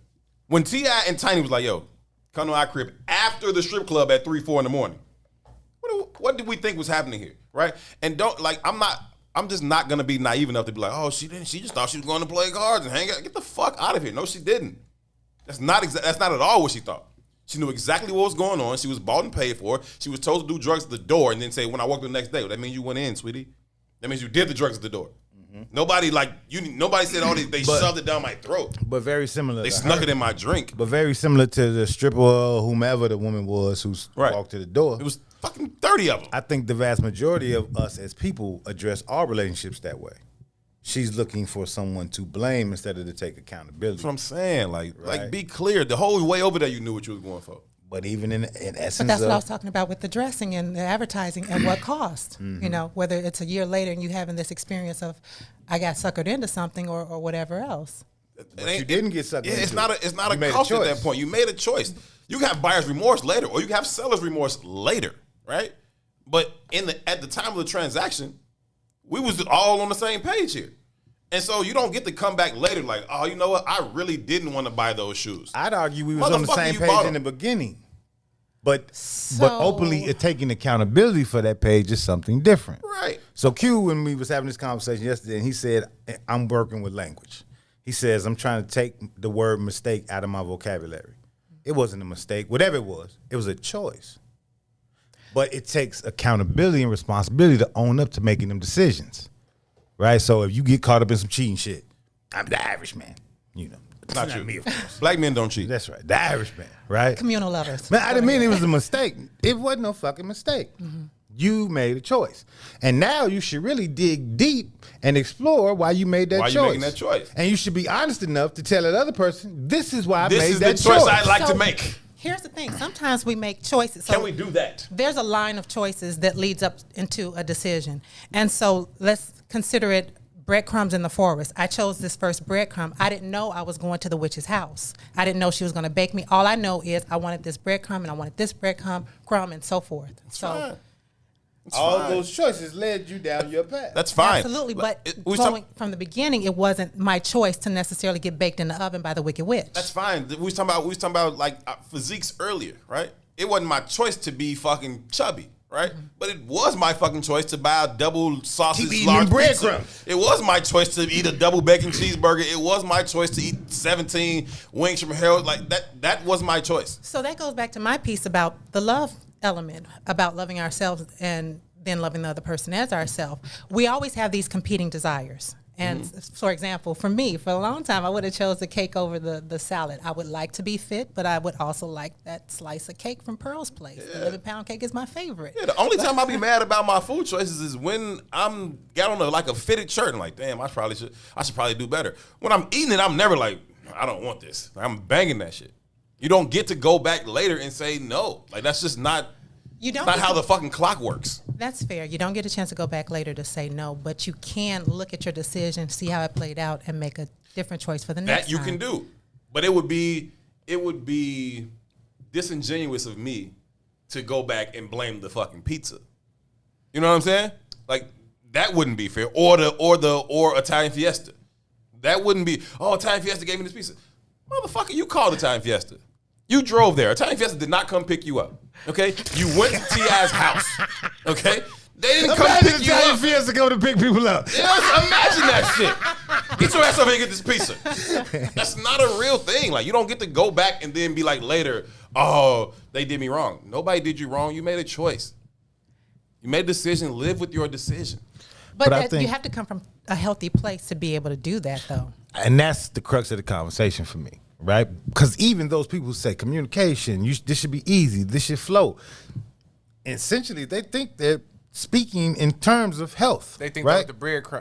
When T.I. and Tiny was like, yo, come to our crib after the strip club at 3, 4 in the morning, what did we think was happening here, right? And I'm just not gonna be naive enough to be like, oh, she just thought she was going to play cards and hang out. Get the fuck out of here. No, she didn't. That's not at all what she thought. She knew exactly what was going on. She was bought and paid for. She was told to do drugs at the door and then say, when I walked in the next day, well, that means you went in, sweetie. That means you did the drugs at the door. Mm-hmm. Nobody said all they shoved it down my throat. But very similar. They snuck it in my drink. But very similar to the stripper or whomever the woman was who walked to the door. It was fucking 30 of them. I think the vast majority of us as people address our relationships that way. She's looking for someone to blame instead of to take accountability. That's what I'm saying. Like be clear. The whole way over there, you knew what you was going for. But even in essence, But that's what I was talking about with the dressing and the advertising and what cost. Whether it's a year later and you having this experience of, I got suckered into something or whatever else. But you didn't get suckered into it's not a You cost at that point. You made a choice. You can have buyer's remorse later, or you can have seller's remorse later, right? But at the time of the transaction, we was all on the same page here. And so you don't get to come back later like, oh, you know what? I really didn't want to buy those shoes. I'd argue we was on the same page in the beginning. But openly taking accountability for that page is something different. Right. So Q, when we was having this conversation yesterday, and he said, I'm working with language. He says, I'm trying to take the word mistake out of my vocabulary. It wasn't a mistake. Whatever it was a choice. But it takes accountability and responsibility to own up to making them decisions. Right? So if you get caught up in some cheating shit, I'm the Irish man. It's not you. me, of course. Black men don't cheat. That's right. The Irish man, right? Communal lovers. Man, I didn't mean it was a mistake. It wasn't no fucking mistake. Mm-hmm. You made a choice. And now you should really dig deep and explore why you made that choice. Why you making that choice. And you should be honest enough to tell that other person, this is why I made that choice. This is the choice I'd like to make. Here's the thing. Sometimes we make choices. So can we do that? There's a line of choices that leads up into a decision. And so let's consider it breadcrumbs in the forest. I chose this first breadcrumb. I didn't know I was going to the witch's house. I didn't know she was going to bake me. All I know is I wanted this breadcrumb and I wanted this breadcrumb and so forth. Fine. All those choices led you down your path. That's fine. Absolutely, but from the beginning, it wasn't my choice to necessarily get baked in the oven by the wicked witch. That's fine. We was talking about like physiques earlier, right? It wasn't my choice to be fucking chubby, right? Mm-hmm. But it was my fucking choice to buy a double sausage large pizza. It was my choice to eat a double bacon cheeseburger. It was my choice to eat 17 wings from Harold. Like that was my choice. So that goes back to my piece about the love element, about loving ourselves and then loving the other person as ourselves. We always have these competing desires. And for example, for me, for a long time, I would have chose the cake over the salad. I would like to be fit, but I would also like that slice of cake from Pearl's Place. Yeah. The 11-pound cake is my favorite. Yeah, the only time I be mad about my food choices is when I'm got on a fitted shirt and like, damn, I should probably do better. When I'm eating it, I'm never like, I don't want this. I'm banging that shit. You don't get to go back later and say no. Like that's just not. Not how the fucking clock works. That's fair. You don't get a chance to go back later to say no, but you can look at your decision, see how it played out, and make a different choice for the next time. That you can do. But it would be disingenuous of me to go back and blame the fucking pizza. You know what I'm saying? Like That wouldn't be fair. Or Italian Fiesta. That wouldn't be, oh, Italian Fiesta gave me this pizza. Motherfucker, you called Italian Fiesta. You drove there. Italian Fiesta did not come pick you up. Okay? You went to T.I.'s house. Okay? They didn't come pick you Italian up. Fiesta go to pick people up. Yes, imagine that shit. Get your ass over here and get this pizza. That's not a real thing. Like, you don't get to go back and then be like later, oh, they did me wrong. Nobody did you wrong. You made a choice. You made a decision. Live with your decision. But I think you have to come from a healthy place to be able to do that, though. And that's the crux of the conversation for me, right? Because even those people who say communication, this should be easy, this should flow. Essentially, they think they're speaking in terms of health. They think right?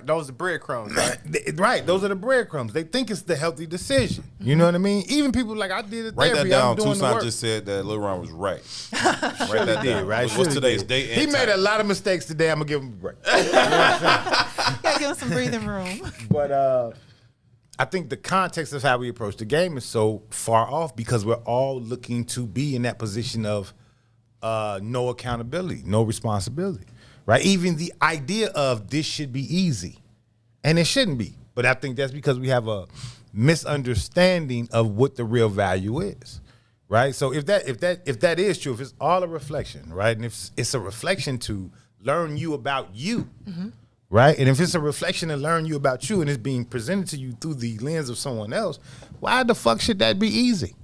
those are breadcrumbs, right? Right, those are the breadcrumbs. They think it's the healthy decision. You know what I mean? Even people like I did it. Write that down. Toussaint just said that Lil Ron was right. Write that down. Right? What's today's date? He made a lot of mistakes today. I'm gonna give him a break. Gotta give him some breathing room. But I think the context of how we approach the game is so far off because we're all looking to be in that position of no accountability, no responsibility, right? Even the idea of this should be easy, and it shouldn't be. But I think that's because we have a misunderstanding of what the real value is, right? So if that is true, if it's all a reflection, right, and if it's a reflection to learn you about you. Right? And if it's a reflection to learn you about you and it's being presented to you through the lens of someone else, why the fuck should that be easy?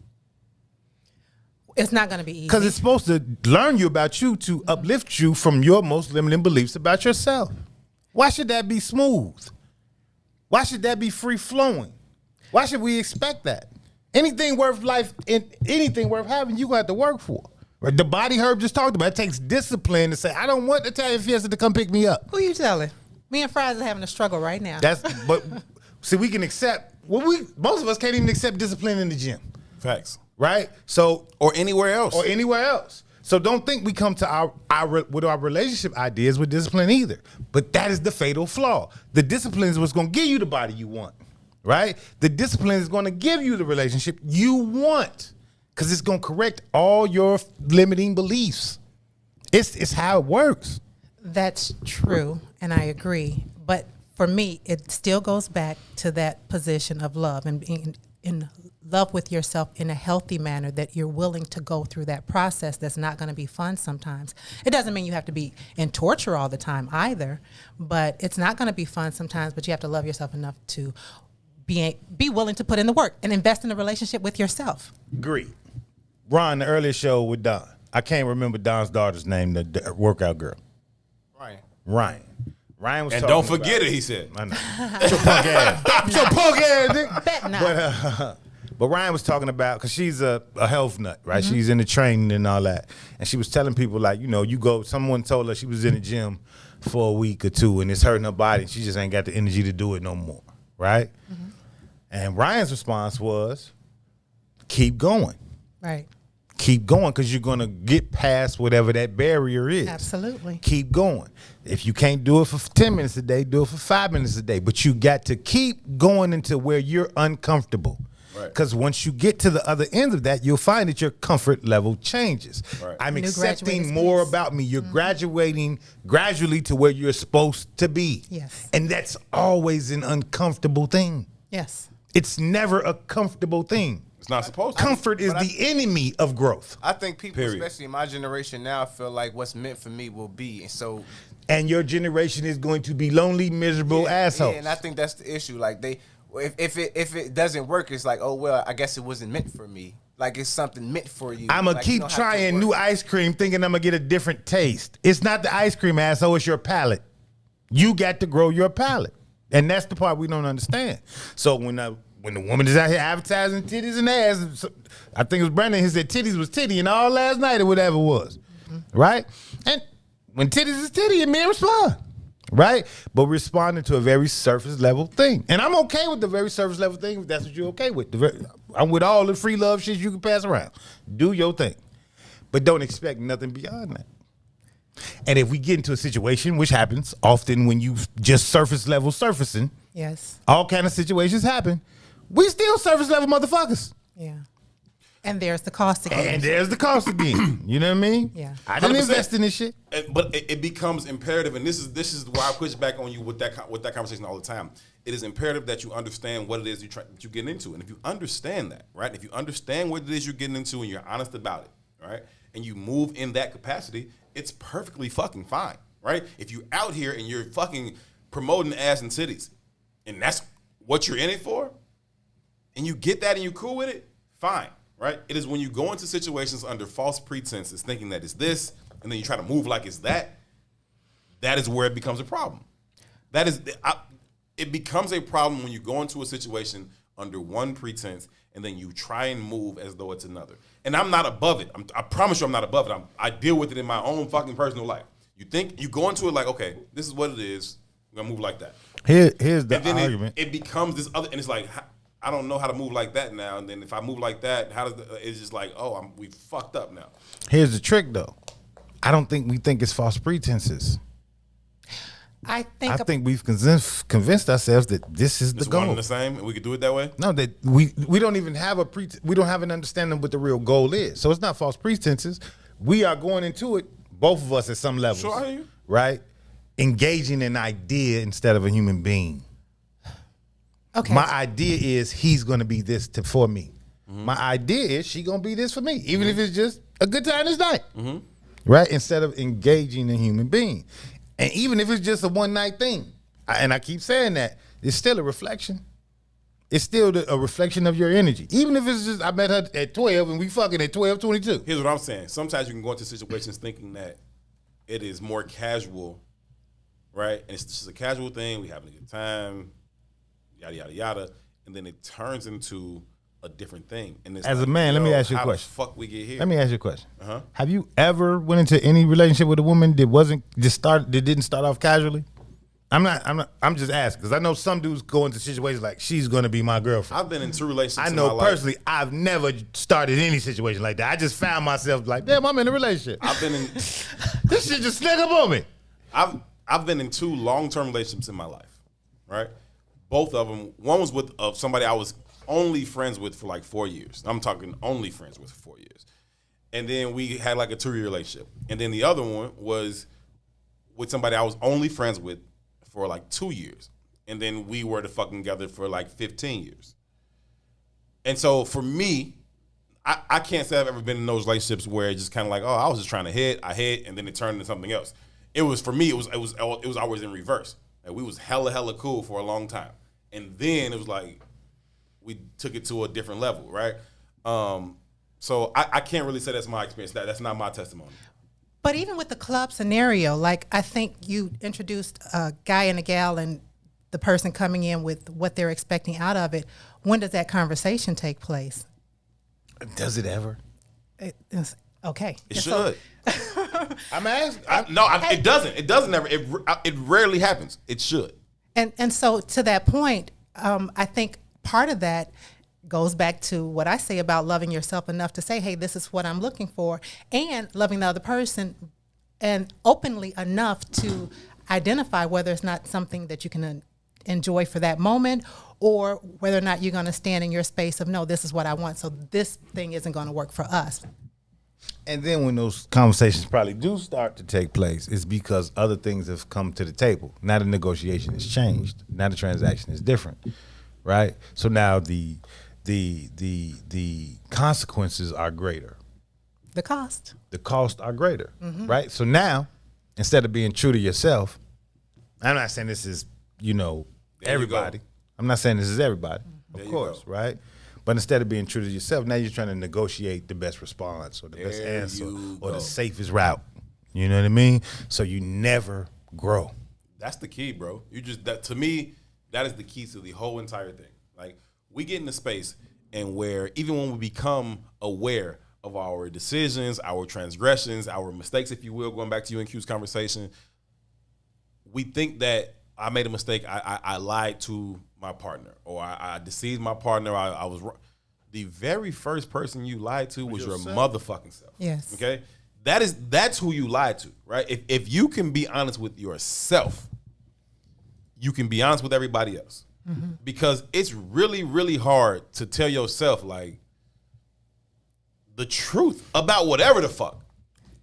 It's not going to be easy. Because it's supposed to learn you about you to uplift you from your most limiting beliefs about yourself. Why should that be smooth? Why should that be free flowing? Why should we expect that? Anything worth life and anything worth having, you got to work for. Right? The body Herb just talked about, it takes discipline to say, I don't want Italian Fiesta to come pick me up. Who you telling? Me and Fries are having a struggle right now. But see, we can accept. Most of us can't even accept discipline in the gym, Facts. right? So Or anywhere else. So don't think we come to our relationship ideas with discipline either. But that is the fatal flaw. The discipline is what's going to give you the body you want, right? The discipline is going to give you the relationship you want because it's going to correct all your limiting beliefs. It's how it works. That's true, and I agree. But for me, it still goes back to that position of love and being in love with yourself in a healthy manner, that you're willing to go through that process that's not going to be fun sometimes. It doesn't mean you have to be in torture all the time either, but it's not going to be fun sometimes, but you have to love yourself enough to be willing to put in the work and invest in a relationship with yourself. Agree. Ron, the earlier show with Don. I can't remember Don's daughter's name, the workout girl. Ryan was And talking don't forget about it, he said. I know. Your punk ass. Your punk ass, nigga. Bet not. But Ryan was talking about, because she's a health nut, right? She's into training and all that. And she was telling people, like, someone told her she was in the gym for a week or two and it's hurting her body and she just ain't got the energy to do it no more, right? And Ryan's response was, keep going. Right. Keep going, because you're going to get past whatever that barrier is. Absolutely. Keep going. If you can't do it for 10 minutes a day, do it for 5 minutes a day. But you got to keep going into where you're uncomfortable. Because once you get to the other end of that, you'll find that your comfort level changes. Right. I'm New accepting graduate's more piece. about me. You're graduating gradually to where you're supposed to be. Yes. And that's always an uncomfortable thing. Yes. It's never a comfortable thing. It's not supposed to. Comfort is the enemy of growth. I think people, Period. especially in my generation now, feel like what's meant for me will be. And so And your generation is going to be lonely, miserable assholes. Yeah, and I think that's the issue. Like if it doesn't work, it's like, oh well, I guess it wasn't meant for me. Like it's something meant for you. I'm going to keep trying new ice cream thinking I'm going to get a different taste. It's not the ice cream, asshole. It's your palate. You got to grow your palate. And that's the part we don't understand. So when the woman is out here advertising titties and ass, I think it was Brandon, he said titties was titty and all last night or whatever it was. Right? And when titties is titty, it may respond. Right? But responding to a very surface level thing. And I'm okay with the very surface level thing if that's what you're okay with. I'm with all the free love shit you can pass around. Do your thing. But don't expect nothing beyond that. And if we get into a situation, which happens often when you just surface level surfacing, Yes. all kind of situations happen, we still surface level motherfuckers. Yeah. And there's the cost again. And there's the cost again. You know what I mean? Yeah. I didn't 100%. invest in this shit. But it becomes imperative, and this is why I push back on you with that conversation all the time. It is imperative that you understand what it is that you're getting into, and if you understand that, right? If you understand what it is you're getting into, and you're honest about it, right? And you move in that capacity, it's perfectly fucking fine, right? If you're out here and you're fucking promoting ass and titties, and that's what you're in it for, and you get that and you're cool with it, fine. Right? It is when you go into situations under false pretenses, thinking that it's this, and then you try to move like it's that. That is where it becomes a problem. It becomes a problem when you go into a situation under one pretense, and then you try and move as though it's another. And I'm not above it. I promise you, I'm not above it. I deal with it in my own fucking personal life. You go into it like, okay, this is what it is. I'm gonna move like that. Here's the and then argument. It becomes this other, and it's like, I don't know how to move like that now. And then if I move like that, it's just like, oh, we fucked up now. Here's the trick, though. I don't think we think it's false pretenses. I think we've convinced ourselves that this is the It's goal. one and the same, and we could do it that way. No, that we don't even have we don't have an understanding of what the real goal is. So it's not false pretenses. We are going into it, both of us at some levels. Sure, I hear you. Right? Engaging an idea instead of a human being. Okay. My idea is he's going to be this for me. Mm-hmm. My idea is she going to be this for me, even if it's just a good time this night. Mm-hmm. Right? Instead of engaging a human being. And even if it's just a one night thing, and I keep saying that, it's still a reflection. It's still a reflection of your energy. Even if it's just, I met her at 12 and we fucking at 12:22. Here's what I'm saying. Sometimes you can go into situations thinking that it is more casual, right? And it's just a casual thing. We having a good time. Yada, yada, yada. And then it turns into a different thing. And it's as a man, let me ask you a question. How the fuck we get here? Let me ask you a question. Uh-huh. Have you ever went into any relationship with a woman that didn't start off casually? I'm just asking, because I know some dudes go into situations like, she's going to be my girlfriend. I've been in 2 relationships I in know my life. personally, I've never started any situation like that. I just found myself like, damn, I'm in a relationship. I've been in This shit just snuck up on me. I've been in 2 long-term relationships in my life, right? Both of them. One was with somebody I was only friends with for like 4 years. I'm talking only friends with for 4 years. And then we had like a 2-year relationship. And then the other one was with somebody I was only friends with for like 2 years. And then we were fucking together for like 15 years. And so for me, I can't say I've ever been in those relationships where it's just kind of like, oh, I was just trying to hit, and then it turned into something else. It was, for me, it was always in reverse. Like, we was hella cool for a long time. And then it was like, we took it to a different level, right? So I can't really say that's my experience. That's not my testimony. But even with the club scenario, like, I think you introduced a guy and a gal and the person coming in with what they're expecting out of it. When does that conversation take place? Does it ever? Okay. It should. I'm asking. It doesn't. It doesn't ever. It rarely happens. It should. And so to that point, I think part of that goes back to what I say about loving yourself enough to say, hey, this is what I'm looking for, and loving the other person and openly enough to identify whether it's not something that you can enjoy for that moment, or whether or not you're going to stand in your space of, no, this is what I want, so this thing isn't going to work for us. And then when those conversations probably do start to take place, it's because other things have come to the table. Now the negotiation has changed. Now the transaction is different, right? So now the consequences are greater. The cost. The costs are greater, right? So now, instead of being true to yourself, I'm not saying this is, everybody. I'm not saying this is everybody, of course, right? But instead of being true to yourself, now you're trying to negotiate the best response or the best answer or the safest route. You know what I mean? So you never grow. That's the key, bro. To me, that is the key to the whole entire thing. Like, we get in a space and where even when we become aware of our decisions, our transgressions, our mistakes, if you will, going back to you and Q's conversation, we think that I made a mistake. I lied to my partner, or I deceived my partner. I was wrong. The very first person you lied to was your motherfucking self. Yes. Okay? That's who you lied to, right? If you can be honest with yourself, you can be honest with everybody else. Mm-hmm. Because it's really, really hard to tell yourself, like, the truth about whatever the fuck.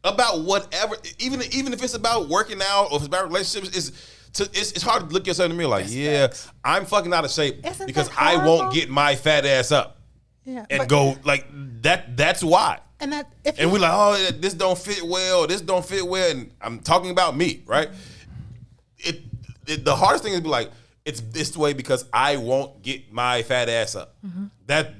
About whatever, even if it's about working out or if it's about relationships, it's hard to look yourself in the mirror like, I'm fucking out of shape because I won't get my fat ass up and go like that. That's why. And we're like, oh, this don't fit well. This don't fit well. And I'm talking about me, right? The hardest thing is be like, it's this way because I won't get my fat ass up. Mm-hmm.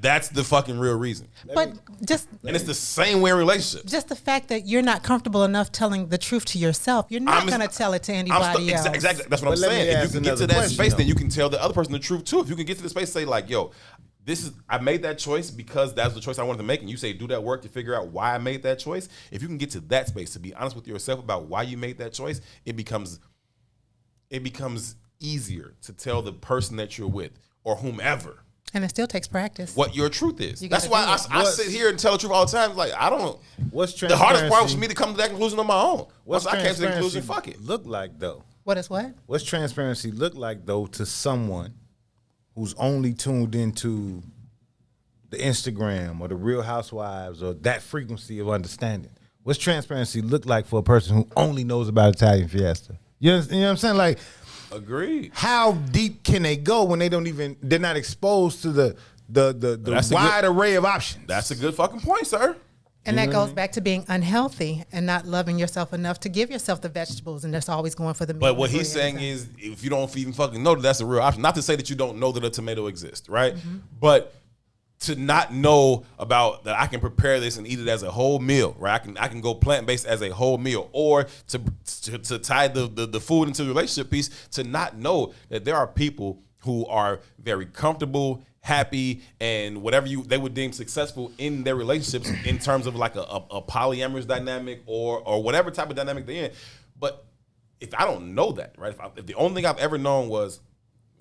That's the fucking real reason. And it's the same way in relationships. Just the fact that you're not comfortable enough telling the truth to yourself, you're not going to tell it to anybody else. Exactly. That's what I'm saying. If you can get to that space, then you can tell the other person the truth too. If you can get to the space, say like, yo, I made that choice because that's the choice I wanted to make, and you say do that work to figure out why I made that choice. If you can get to that space to be honest with yourself about why you made that choice, it becomes easier to tell the person that you're with or whomever. And it still takes practice. What your truth is. That's why I sit here and tell the truth all the time. Like, I don't. The hardest part was for me to come to that conclusion on my own. Once I came to the conclusion, fuck it. Look like though. What is what? What's transparency look like though to someone who's only tuned into the Instagram or the Real Housewives or that frequency of understanding? What's transparency look like for a person who only knows about Italian Fiesta? You know what I'm saying? Like, agreed. How deep can they go when they're not exposed to the wide array of options? That's a good fucking point, sir. And that goes back to being unhealthy and not loving yourself enough to give yourself the vegetables and just always going for the meat. But what he's saying is, if you don't even fucking know that that's a real option, not to say that you don't know that a tomato exists, right? Mm-hmm. But to not know about that I can prepare this and eat it as a whole meal, right? I can go plant-based as a whole meal, or to tie the food into the relationship piece, to not know that there are people who are very comfortable, happy, and whatever they would deem successful in their relationships in terms of like a polyamorous dynamic or whatever type of dynamic they're in. But if I don't know that, right? If the only thing I've ever known was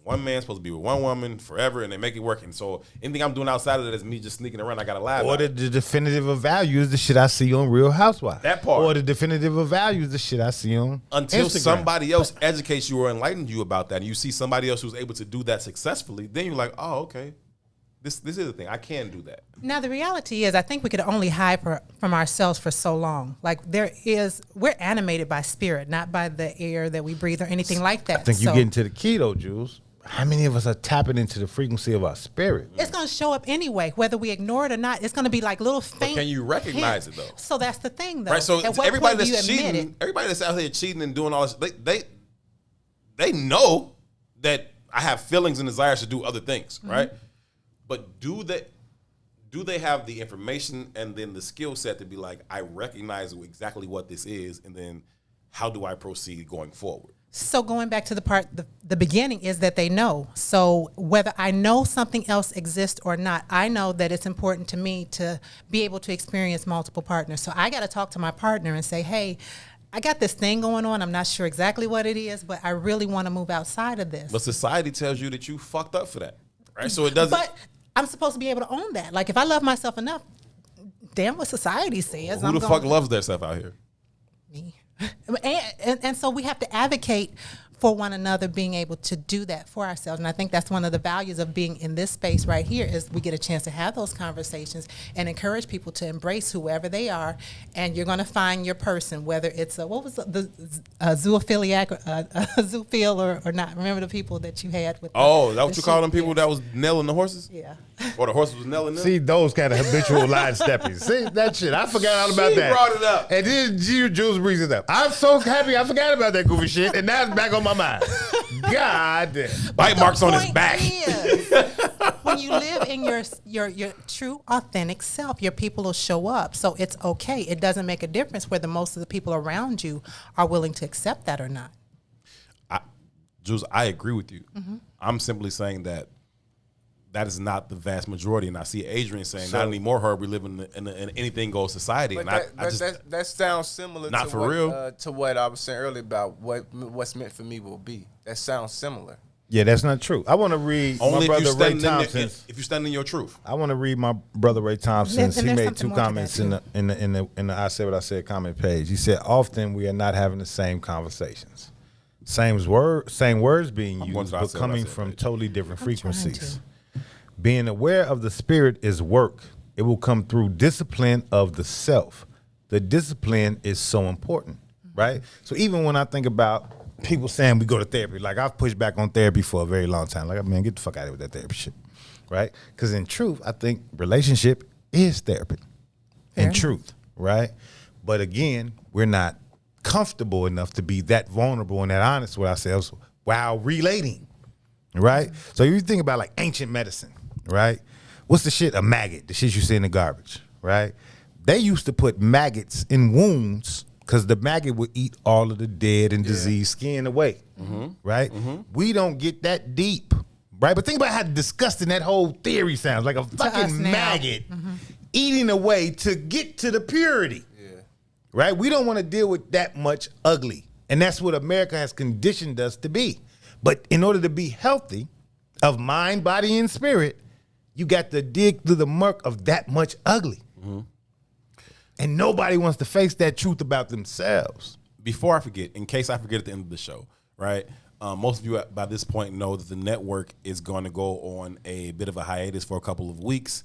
one man's supposed to be with one woman forever and they make it work. And so anything I'm doing outside of that is me just sneaking around. I got to lie. Or the definitive of value is the shit I see on Real Housewives. That part. Or the definitive of value is the shit I see on Until Instagram. Somebody else educates you or enlightens you about that and you see somebody else who's able to do that successfully, then you're like, oh, okay. This is the thing. I can do that. Now, the reality is I think we could only hide from ourselves for so long. Like we're animated by spirit, not by the air that we breathe or anything like that. I think you get into the key though, Jules. How many of us are tapping into the frequency of our spirit? It's going to show up anyway, whether we ignore it or not. It's going to be like little faint. But can you recognize it though? So that's the thing, though. Right. So everybody that's cheating, everybody that's out here cheating and doing all this, they know that I have feelings and desires to do other things, right? Mm-hmm. But do they have the information and then the skill set to be like, I recognize exactly what this is, and then how do I proceed going forward? So going back to the beginning is that they know. So whether I know something else exists or not, I know that it's important to me to be able to experience multiple partners. So I got to talk to my partner and say, hey, I got this thing going on. I'm not sure exactly what it is, but I really want to move outside of this. But society tells you that you fucked up for that, right? So it doesn't. But I'm supposed to be able to own that. Like if I love myself enough, damn what society says. Who the fuck loves their stuff out here? Me. And so we have to advocate for one another, being able to do that for ourselves. And I think that's one of the values of being in this space right here is we get a chance to have those conversations and encourage people to embrace whoever they are. And you're going to find your person, whether it's what was the zoophiliac, zoophil or not. Remember the people that you had with that what you call them people that was nailing the horses? Yeah. Or the horses was nailing them? See, those kind of habitual line steppies. See, that shit. I forgot all about that. She brought it up. And then Jules brings it up. I'm so happy I forgot about that goofy shit, and now it's back on my mind. God damn. Bite marks on his back. When you live in your true, authentic self, your people will show up. So it's okay. It doesn't make a difference whether most of the people around you are willing to accept that or not. Jules, I agree with you. Mm-hmm. I'm simply saying that is not the vast majority. And I see Adrian saying, not anymore, Herb, we live in an anything goes society. But and that sounds similar to what I was saying earlier about what's meant for me will be. That sounds similar. Yeah, that's not true. I want to read my brother Ray Thompson. If you stand in your truth. I want to read my brother Ray Thompson's. He made two comments in the I Said What I Said comment page. He said, often we are not having the same conversations. Same words being used, but coming from totally different frequencies. Being aware of the spirit is work. it will come through discipline of the self. The discipline is so important, right? So even when I think about people saying we go to therapy, like I've pushed back on therapy for a very long time. Like, man, get the fuck out of here with that therapy shit, right? Because in truth, I think relationship is therapy. In truth, right? But again, we're not comfortable enough to be that vulnerable and that honest with ourselves while relating, right? So you think about like ancient medicine, right? What's the shit? A maggot, the shit you see in the garbage, right? They used to put maggots in wounds because the maggot would eat all of the dead and diseased skin away, right? We don't get that deep, right? But think about how disgusting that whole theory sounds, like a fucking maggot eating away to get to the purity, right? We don't want to deal with that much ugly. And that's what America has conditioned us to be. But in order to be healthy of mind, body, and spirit, you got to dig through the muck of that much ugly. And nobody wants to face that truth about themselves. Before I forget, in case I forget at the end of the show, right? Most of you by this point know that the network is going to go on a bit of a hiatus for a couple of weeks.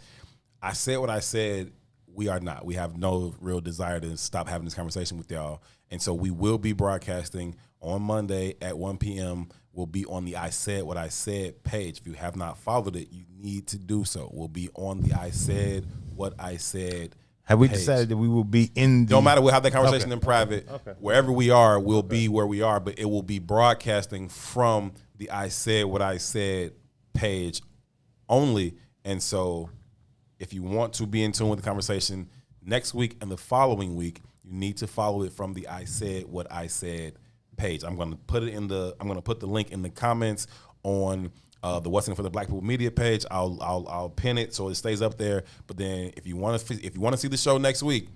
I said what I said. We are not. We have no real desire to stop having this conversation with y'all. And so we will be broadcasting on Monday at 1 p.m. We'll be on the I Said What I Said page. If you have not followed it, you need to do so. We'll be on the I Said What I Said Have we page. decided that we will be in the... No matter, we'll have that conversation in private. Wherever we are, we'll be where we are, but it will be broadcasting from the I Said What I Said page only. And so if you want to be in tune with the conversation next week and the following week, you need to follow it from the I Said What I Said page. I'm going to put the link in the comments on the What's in It for the Black People Media page. I'll pin it so it stays up there. But then if you want to see the show next week,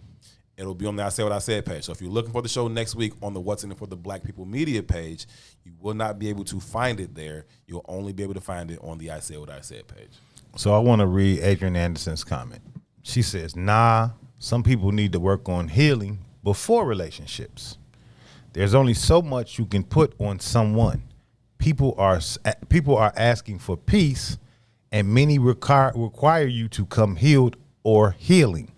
it'll be on the I Said What I Said page. So if you're looking for the show next week on the What's in It for the Black People Media page, you will not be able to find it there. You'll only be able to find it on the I Said What I Said page. So I want to read Adrian Anderson's comment. She says, nah, some people need to work on healing before relationships. There's only so much you can put on someone. People are asking for peace, and many require you to come healed or healing.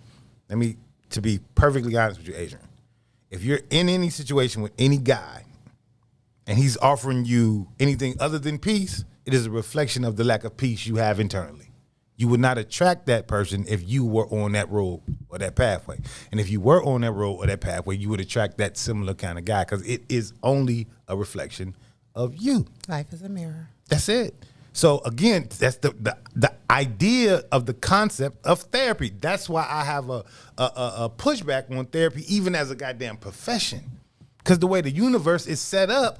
To be perfectly honest with you, Adrian, if you're in any situation with any guy and he's offering you anything other than peace, it is a reflection of the lack of peace you have internally. You would not attract that person if you were on that road or that pathway. And if you were on that road or that pathway, you would attract that similar kind of guy because it is only a reflection of you. Life is a mirror. That's it. So again, that's the idea of the concept of therapy. That's why I have a pushback on therapy, even as a goddamn profession. Because the way the universe is set up,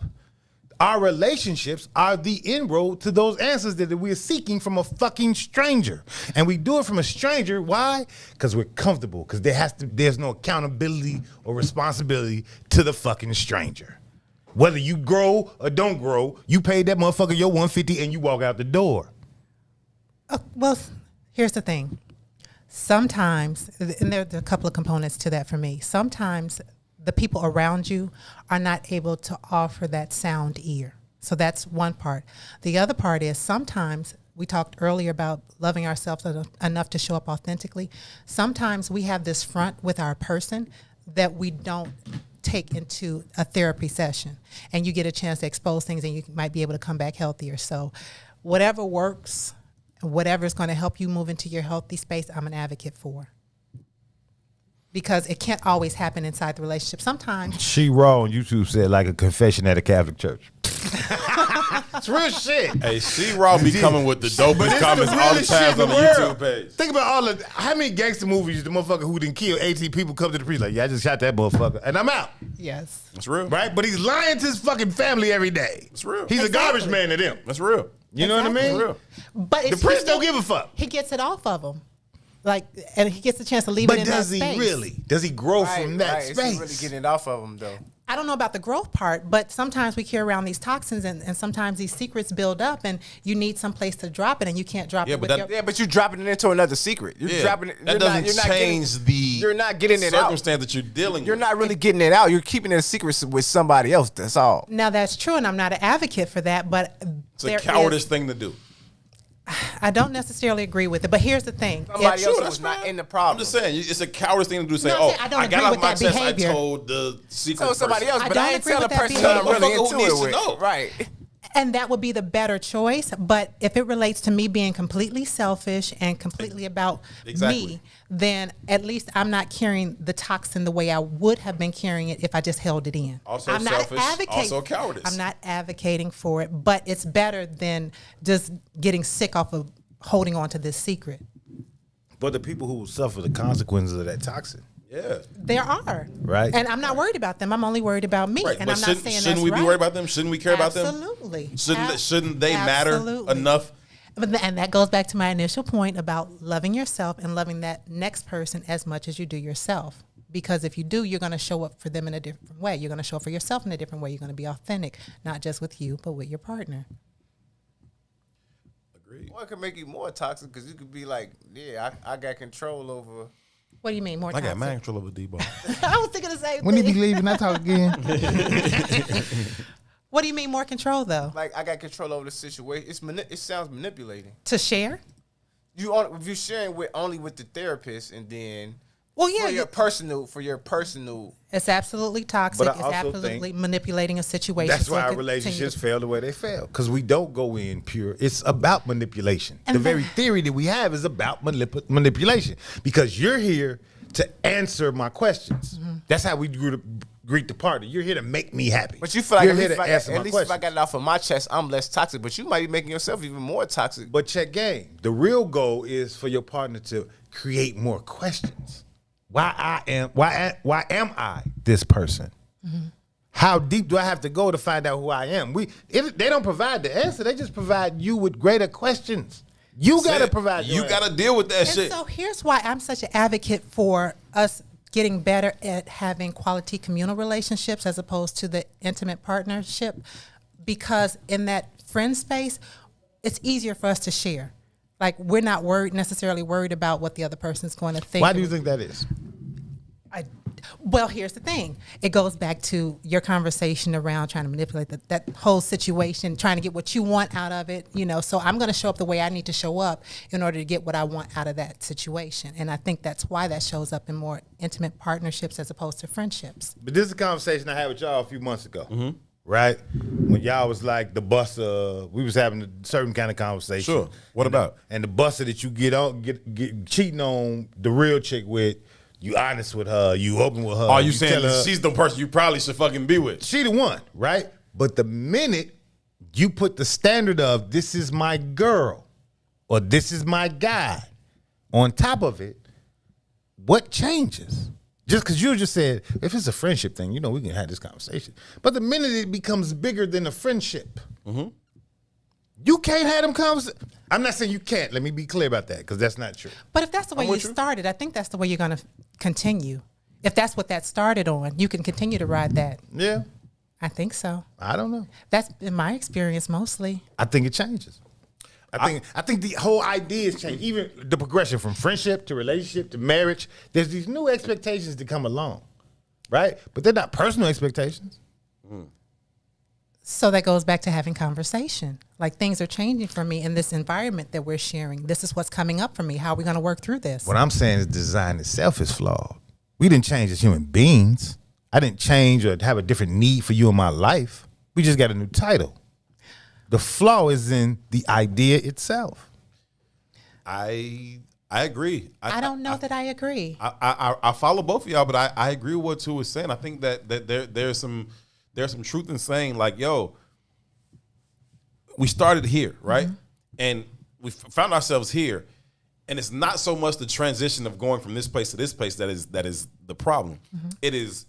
our relationships are the inroad to those answers that we're seeking from a fucking stranger. And we do it from a stranger. Why? Because we're comfortable. Because there's no accountability or responsibility to the fucking stranger. Whether you grow or don't grow, you paid that motherfucker your $150 and you walk out the door. Well, here's the thing. Sometimes, and there are a couple of components to that for me. Sometimes the people around you are not able to offer that sound ear. So that's one part. The other part is sometimes, we talked earlier about loving ourselves enough to show up authentically. Sometimes we have this front with our person that we don't take into a therapy session, and you get a chance to expose things and you might be able to come back healthier. So whatever works, whatever is going to help you move into your healthy space, I'm an advocate for. Because it can't always happen inside the relationship. Sometimes. She Raw on YouTube said like a confession at a Catholic church. It's real shit. Hey, She Raw be coming with the dopest comments all the time on the YouTube page. Think about how many gangster movies the motherfucker who didn't kill 18 people come to the priest like, yeah, I just shot that motherfucker and I'm out. Yes. That's real. Right? But he's lying to his fucking family every day. That's real. He's a garbage man to them. That's real. You know what I mean? That's real. But the priest don't give a fuck. He gets it off of him. And he gets a chance to leave it in that space. But does he really? Does he grow from that space? Is he really getting it off of him, though? I don't know about the growth part, but sometimes we carry around these toxins and sometimes these secrets build up and you need some place to drop it and you can't drop it with but you're dropping it into another secret. You're dropping it. That doesn't change you're not getting it out. Circumstance that you're dealing with. You're not really getting it out. You're keeping it a secret with somebody else. That's all. Now, that's true, and I'm not an advocate for that, but it's a cowardice thing to do. I don't necessarily agree with it, but here's the thing. Somebody If- else that's was not fine. in the problem. I'm just saying, it's a coward's thing to do. Say, No, I'm oh, saying I don't I got agree off with my that chest. behavior. I told the secret So somebody person. else, I but don't I ain't agree tell the with that person behavior. I'm really Motherfucker who into needs it to with. know. Right. And that would be the better choice. But if it relates to me being completely selfish and completely about Exactly. me, then at least I'm not carrying the toxin the way I would have been carrying it if I just held it in. Also I'm selfish, not advocating, also cowardice. I'm not advocating for it, but it's better than just getting sick off of holding on to this secret. But the people who suffer the consequences of that toxin, Yeah. There are. Right. And I'm not worried about them. I'm only worried about me. Right. And but I'm not shouldn't, saying shouldn't that's we right. be worried about them? Shouldn't we care about them? Absolutely. Shouldn't they matter Absolutely. enough? And that goes back to my initial point about loving yourself and loving that next person as much as you do yourself. Because if you do, you're going to show up for them in a different way. You're going to show up for yourself in a different way. You're going to be authentic, not just with you, but with your partner. Agreed. Well, it could make you more toxic because you could be like, yeah, I got control over. What do you mean, more I got toxic? mind control over D-ball. I was thinking the same when he thing. be leaving, I talk again. What do you mean more control, though? Like I got control over the situation. It sounds manipulating. To share? If you sharing with only with the therapist and then Well, yeah. for your personal. It's absolutely toxic. But I It's also absolutely think manipulating a situation. That's so why it our continue to- relationships fail the way they fail, because we don't go in pure. It's about manipulation. And the then- very theory that we have is about manipulation, because you're here to answer my questions. Mm-hmm. That's how we greet the party. You're here to make me happy. But you feel like you're at here least, to answer my if I questions. got it off of my chest, I'm less toxic. But you might be making yourself even more toxic. But check game. The real goal is for your partner to create more questions. Why am I this person? Mm-hmm. How deep do I have to go to find out who I am? They don't provide the answer. They just provide you with greater questions. You got to provide. You got to deal with that And shit. so here's why I'm such an advocate for us getting better at having quality communal relationships as opposed to the intimate partnership, because in that friend space, it's easier for us to share. Like, we're not necessarily worried about what the other person's going to think. Why do you think that is? Well, here's the thing. It goes back to your conversation around trying to manipulate that whole situation, trying to get what you want out of it. So I'm going to show up the way I need to show up in order to get what I want out of that situation. And I think that's why that shows up in more intimate partnerships as opposed to friendships. But this is a conversation I had with y'all a few months ago, right? When y'all was like the buster, we was having a certain kind of conversation. Sure. What about? And the buster that you get cheating on the real chick with, you honest with her, you open with her. Are you saying tell her, she's the person you probably should fucking be with? she the one, right? But the minute you put the standard of this is my girl or this is my guy on top of it, what changes? Just because you just said, if it's a friendship thing, we can have this conversation. But the minute it becomes bigger than a friendship, you can't have them conversations. I'm not saying you can't. Let me be clear about that, because that's not true. But if that's the way you started, I think that's the way you're going to continue. If that's what that started on, you can continue to ride that. Yeah, I think so. I don't know. That's been my experience mostly. I think it changes. I think the whole idea has changed. Even the progression from friendship to relationship to marriage, there's these new expectations that come along, right? But they're not personal expectations. So that goes back to having conversation. Like, things are changing for me in this environment that we're sharing. This is what's coming up for me. How are we going to work through this? What I'm saying is design itself is flawed. We didn't change as human beings. I didn't change or have a different need for you in my life. We just got a new title. The flaw is in the idea itself. I agree. I don't know that I agree. I follow both of y'all, but I agree with what Tu was saying. I think that there's some truth in saying, like, yo, we started here, right? And we found ourselves here. And it's not so much the transition of going from this place to this place that is the problem. It is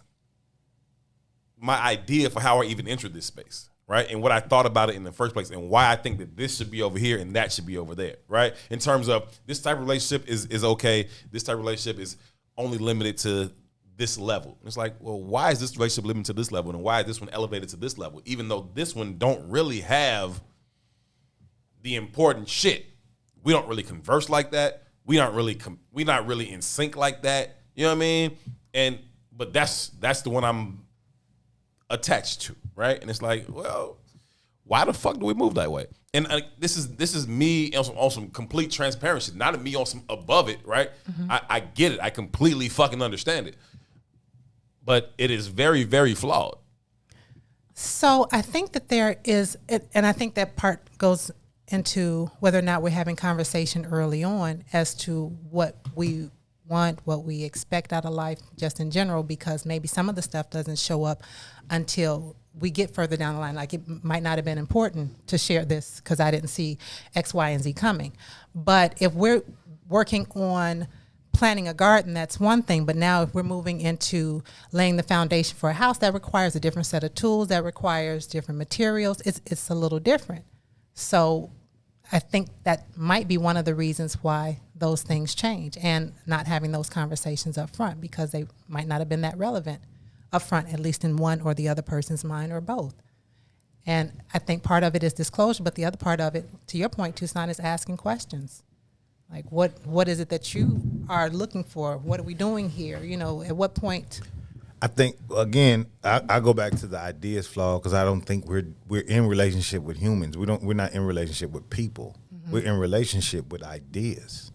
my idea for how I even entered this space, right? And what I thought about it in the first place, and why I think that this should be over here and that should be over there, right? In terms of this type of relationship is okay. This type of relationship is only limited to this level. It's like, well, why is this relationship limited to this level, and why is this one elevated to this level, even though this one don't really have the important shit? We don't really converse like that. We not really in sync like that. You know what I mean? But that's the one I'm attached to, right? And it's like, well, why the fuck do we move that way? And this is me on some complete transparency, not me on some above it, right? I get it. I completely fucking understand it. But it is very, very flawed. So I think that there is, and I think that part goes into whether or not we're having conversation early on as to what we want, what we expect out of life just in general, because maybe some of the stuff doesn't show up until we get further down the line. Like, it might not have been important to share this because I didn't see X, Y, and Z coming. But if we're working on planting a garden, that's one thing. But now if we're moving into laying the foundation for a house, that requires a different set of tools, that requires different materials. It's a little different. So I think that might be one of the reasons why those things change, and not having those conversations up front, because they might not have been that relevant up front, at least in one or the other person's mind, or both. And I think part of it is disclosure, but the other part of it, to your point, Toussaint, is asking questions. Like, what is it that you are looking for? What are we doing here? You know, at what point? I think, again, I go back to the ideas flaw, because I don't think we're in relationship with humans. We're not in relationship with people. We're in relationship with ideas.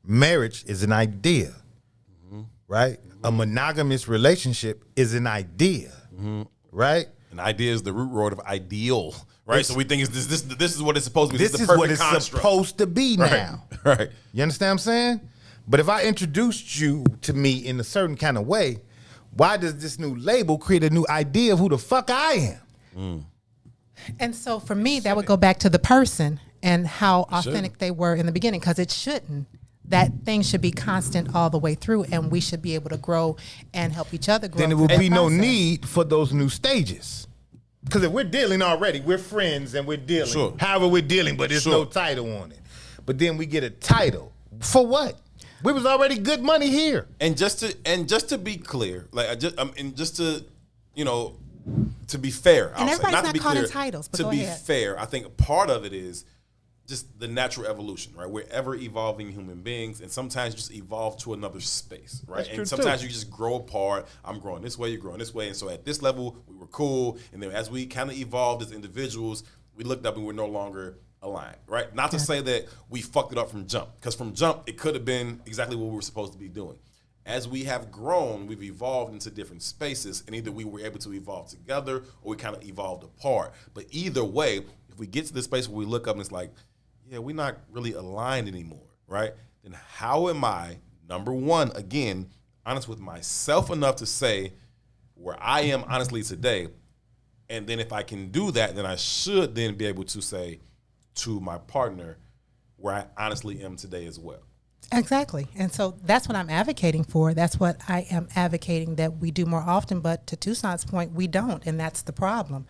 Marriage is an idea, right? A monogamous relationship is an idea, right? An idea is the root word of ideal, right? So we think this is what it's supposed to be. This is is the what perfect it's construct. supposed to be now. Right. You understand what I'm saying? But if I introduced you to me in a certain kind of way, why does this new label create a new idea of who the fuck I am? And so for me, that would go back to the person and how authentic they were in the beginning, because it shouldn't. That thing should be constant all the way through, and we should be able to grow and help each other grow. Then it will through be that no process. need for those new stages. Because if we're dealing already, we're friends and we're dealing. Sure. However we're dealing, but there's no title on it. But then we get a title. For what? We was already good money here. And just to be clear, like just to, you know, to be fair, And everybody's not to not be caught in clear, titles, but to go be ahead. fair, I think part of it is just the natural evolution, right? We're ever evolving human beings, and sometimes you just evolve to another space, right? That's And true, sometimes too. you just grow apart. I'm growing this way, you're growing this way, and so at this level we were cool, and then as we kind of evolved as individuals, we looked up and we're no longer aligned, right? Not to say that we fucked it up from jump, because from jump it could have been exactly what we were supposed to be doing. As we have grown, we've evolved into different spaces, and either we were able to evolve together or we kind of evolved apart. But either way, if we get to the space where we look up and it's like, yeah, we're not really aligned anymore, right? Then how am I, number one, again, honest with myself enough to say where I am honestly today, and then if I can do that, then I should then be able to say to my partner where I honestly am today as well. Exactly. And so that's what I'm advocating for. That's what I am advocating that we do more often. But to Toussaint's point, we don't. And that's the problem.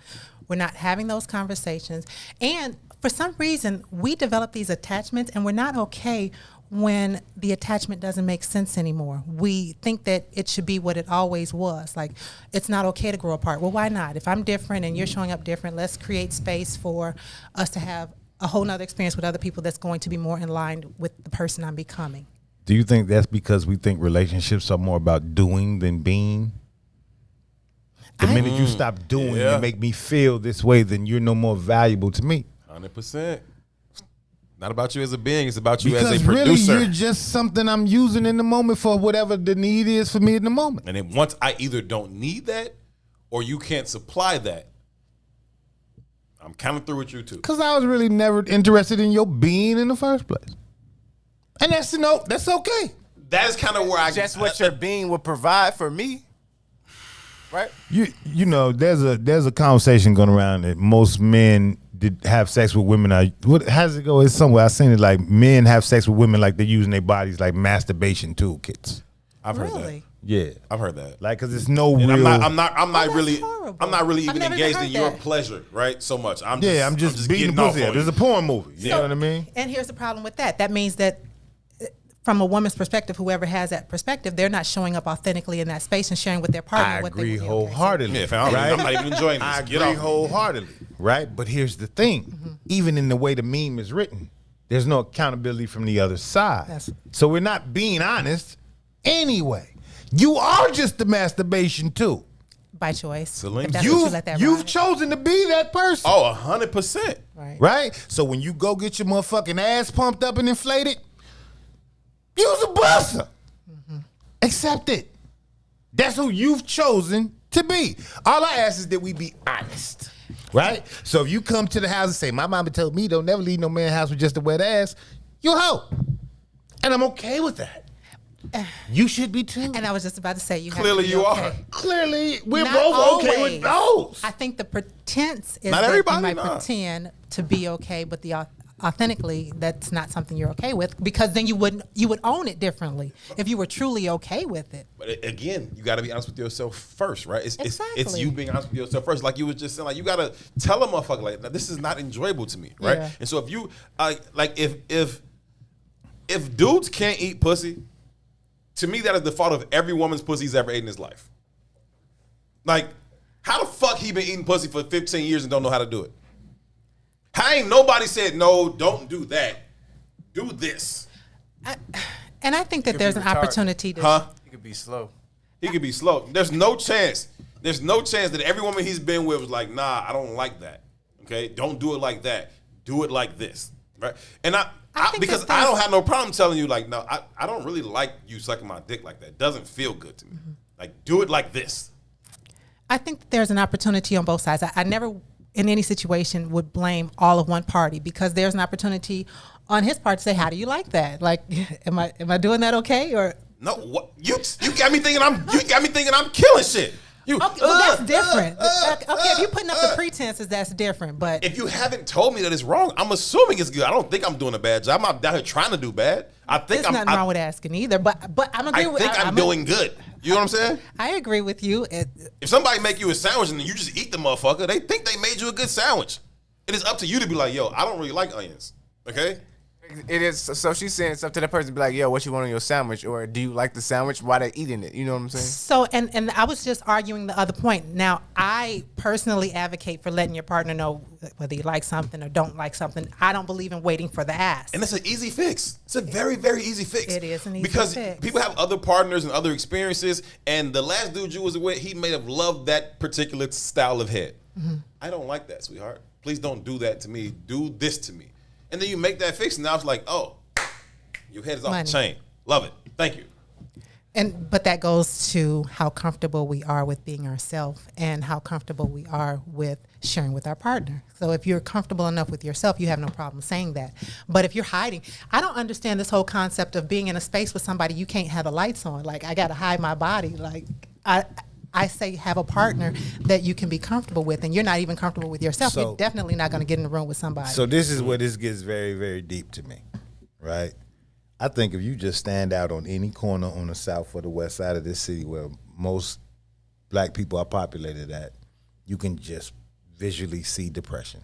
We're not having those conversations. And for some reason, we develop these attachments, and we're not okay when the attachment doesn't make sense anymore. We think that it should be what it always was. Like, it's not okay to grow apart. Well, why not? If I'm different and you're showing up different, let's create space for us to have a whole nother experience with other people that's going to be more in line with the person I'm becoming. Do you think that's because we think relationships are more about doing than being? The minute you stop doing and make me feel this way, then you're no more valuable to me. 100%. Not about you as a being, it's about you as Because a producer. really, you're just something I'm using in the moment for whatever the need is for me in the moment. And then once I either don't need that or you can't supply that, I'm kind of through with you too. Because I was really never interested in your being in the first place. And that's okay. That is kind of where I Just what your being would provide for me, right? You know, there's a conversation going around that most men did have sex with women. How's it go? It's somewhere I seen it like men have sex with women like they're using their bodies like masturbation toolkits. I've heard that. Really? Yeah, I've heard that. like because it's no And real. I'm not that's really horrible. I'm not really I've even never engaged heard in your that. pleasure, right? So much. I'm just beating the off pussy on out. There's you. a porn movie. You So- know what I mean? And here's the problem with that. That means that from a woman's perspective, whoever has that perspective, they're not showing up authentically in that space and sharing with their partner I what agree they would be okay. wholeheartedly. Yeah, fam, right? I'm not even enjoying this. I Get agree off me. wholeheartedly. Right? But here's the thing. Even in the way the meme is written, there's no accountability from the other side. That's- So we're not being honest anyway. You are just the masturbation too. By choice. Celine, If that's what you let that You've ride. chosen to be that person. Oh, 100%. Right? So when you go get your motherfucking ass pumped up and inflated, use a buster. Accept it. That's who you've chosen to be. All I ask is that we be honest. Right? So if you come to the house and say, my mama told me don't never leave no man's house with just a wet ass, you a hoe. And I'm okay with that. You should be too. And I was just about to say, you Clearly have to be you okay. are. Clearly, we're Not both okay with always. those. I think the pretense is Not that everybody, you might nah. pretend to be okay, but the authentically, that's not something you're okay with, because then you would own it differently if you were truly okay with it. But again, you got to be honest with yourself first, right? It's Exactly. you being honest with yourself first. Like you was just saying, like you got to tell a motherfucker, like, now, this is not enjoyable to me, right? Yeah. And so if you, like if dudes can't eat pussy, to me that is the fault of every woman's pussy he's ever ate in his life. Like, how the fuck he been eating pussy for 15 years and don't know how to do it? How ain't nobody said, no, don't do that. Do this. And I think that there's an retarded. opportunity to. Huh? He could be slow. He could be slow. There's no chance. There's no chance that every woman he's been with was like, nah, I don't like that. Okay? Don't do it like that. Do it like this. Right? And because I don't have no problem telling you, like, no, I don't really like you sucking my dick like that. It doesn't feel good to me. Like, do it like this. I think that there's an opportunity on both sides. I never, in any situation, would blame all of one party, because there's an opportunity on his part to say, how do you like that? Like, am I doing that okay? Or No, what you got me thinking I'm killing shit. You, okay, well, that's different. Okay, if you're putting up the pretenses, that's different. But if you haven't told me that it's wrong, I'm assuming it's good. I don't think I'm doing a bad job. I'm not down here trying to do bad. I think there's nothing wrong with asking either. But I'm I agree with. think I'm doing good. You know what I'm saying? I agree with you. If somebody make you a sandwich and you just eat the motherfucker, they think they made you a good sandwich. It is up to you to be like, yo, I don't really like onions. Okay? It is. So she's saying something to the person, be like, yo, what you want on your sandwich? Or do you like the sandwich? Why they eating it? You know what I'm saying? So, and I was just arguing the other point. Now, I personally advocate for letting your partner know whether you like something or don't like something. I don't believe in waiting for the ass. And it's an easy fix. It's a very, very easy fix. It is an easy because fix. people have other partners and other experiences, and the last dude you was with, he may have loved that particular style of head. I don't like that, sweetheart. Please don't do that to me. Do this to me. And then you make that fix, and now it's like, oh, your head is off Money. the chain. Love it. Thank you. But that goes to how comfortable we are with being ourselves and how comfortable we are with sharing with our partner. So if you're comfortable enough with yourself, you have no problem saying that. But if you're hiding, I don't understand this whole concept of being in a space with somebody you can't have the lights on. Like, I got to hide my body. Like, I say have a partner that you can be comfortable with, and you're not even comfortable with yourself. So- You're definitely not going to get in the room with somebody. So this is where this gets very, very deep to me, right? I think if you just stand out on any corner on the south or the west side of this city where most black people are populated at, you can just visually see depression.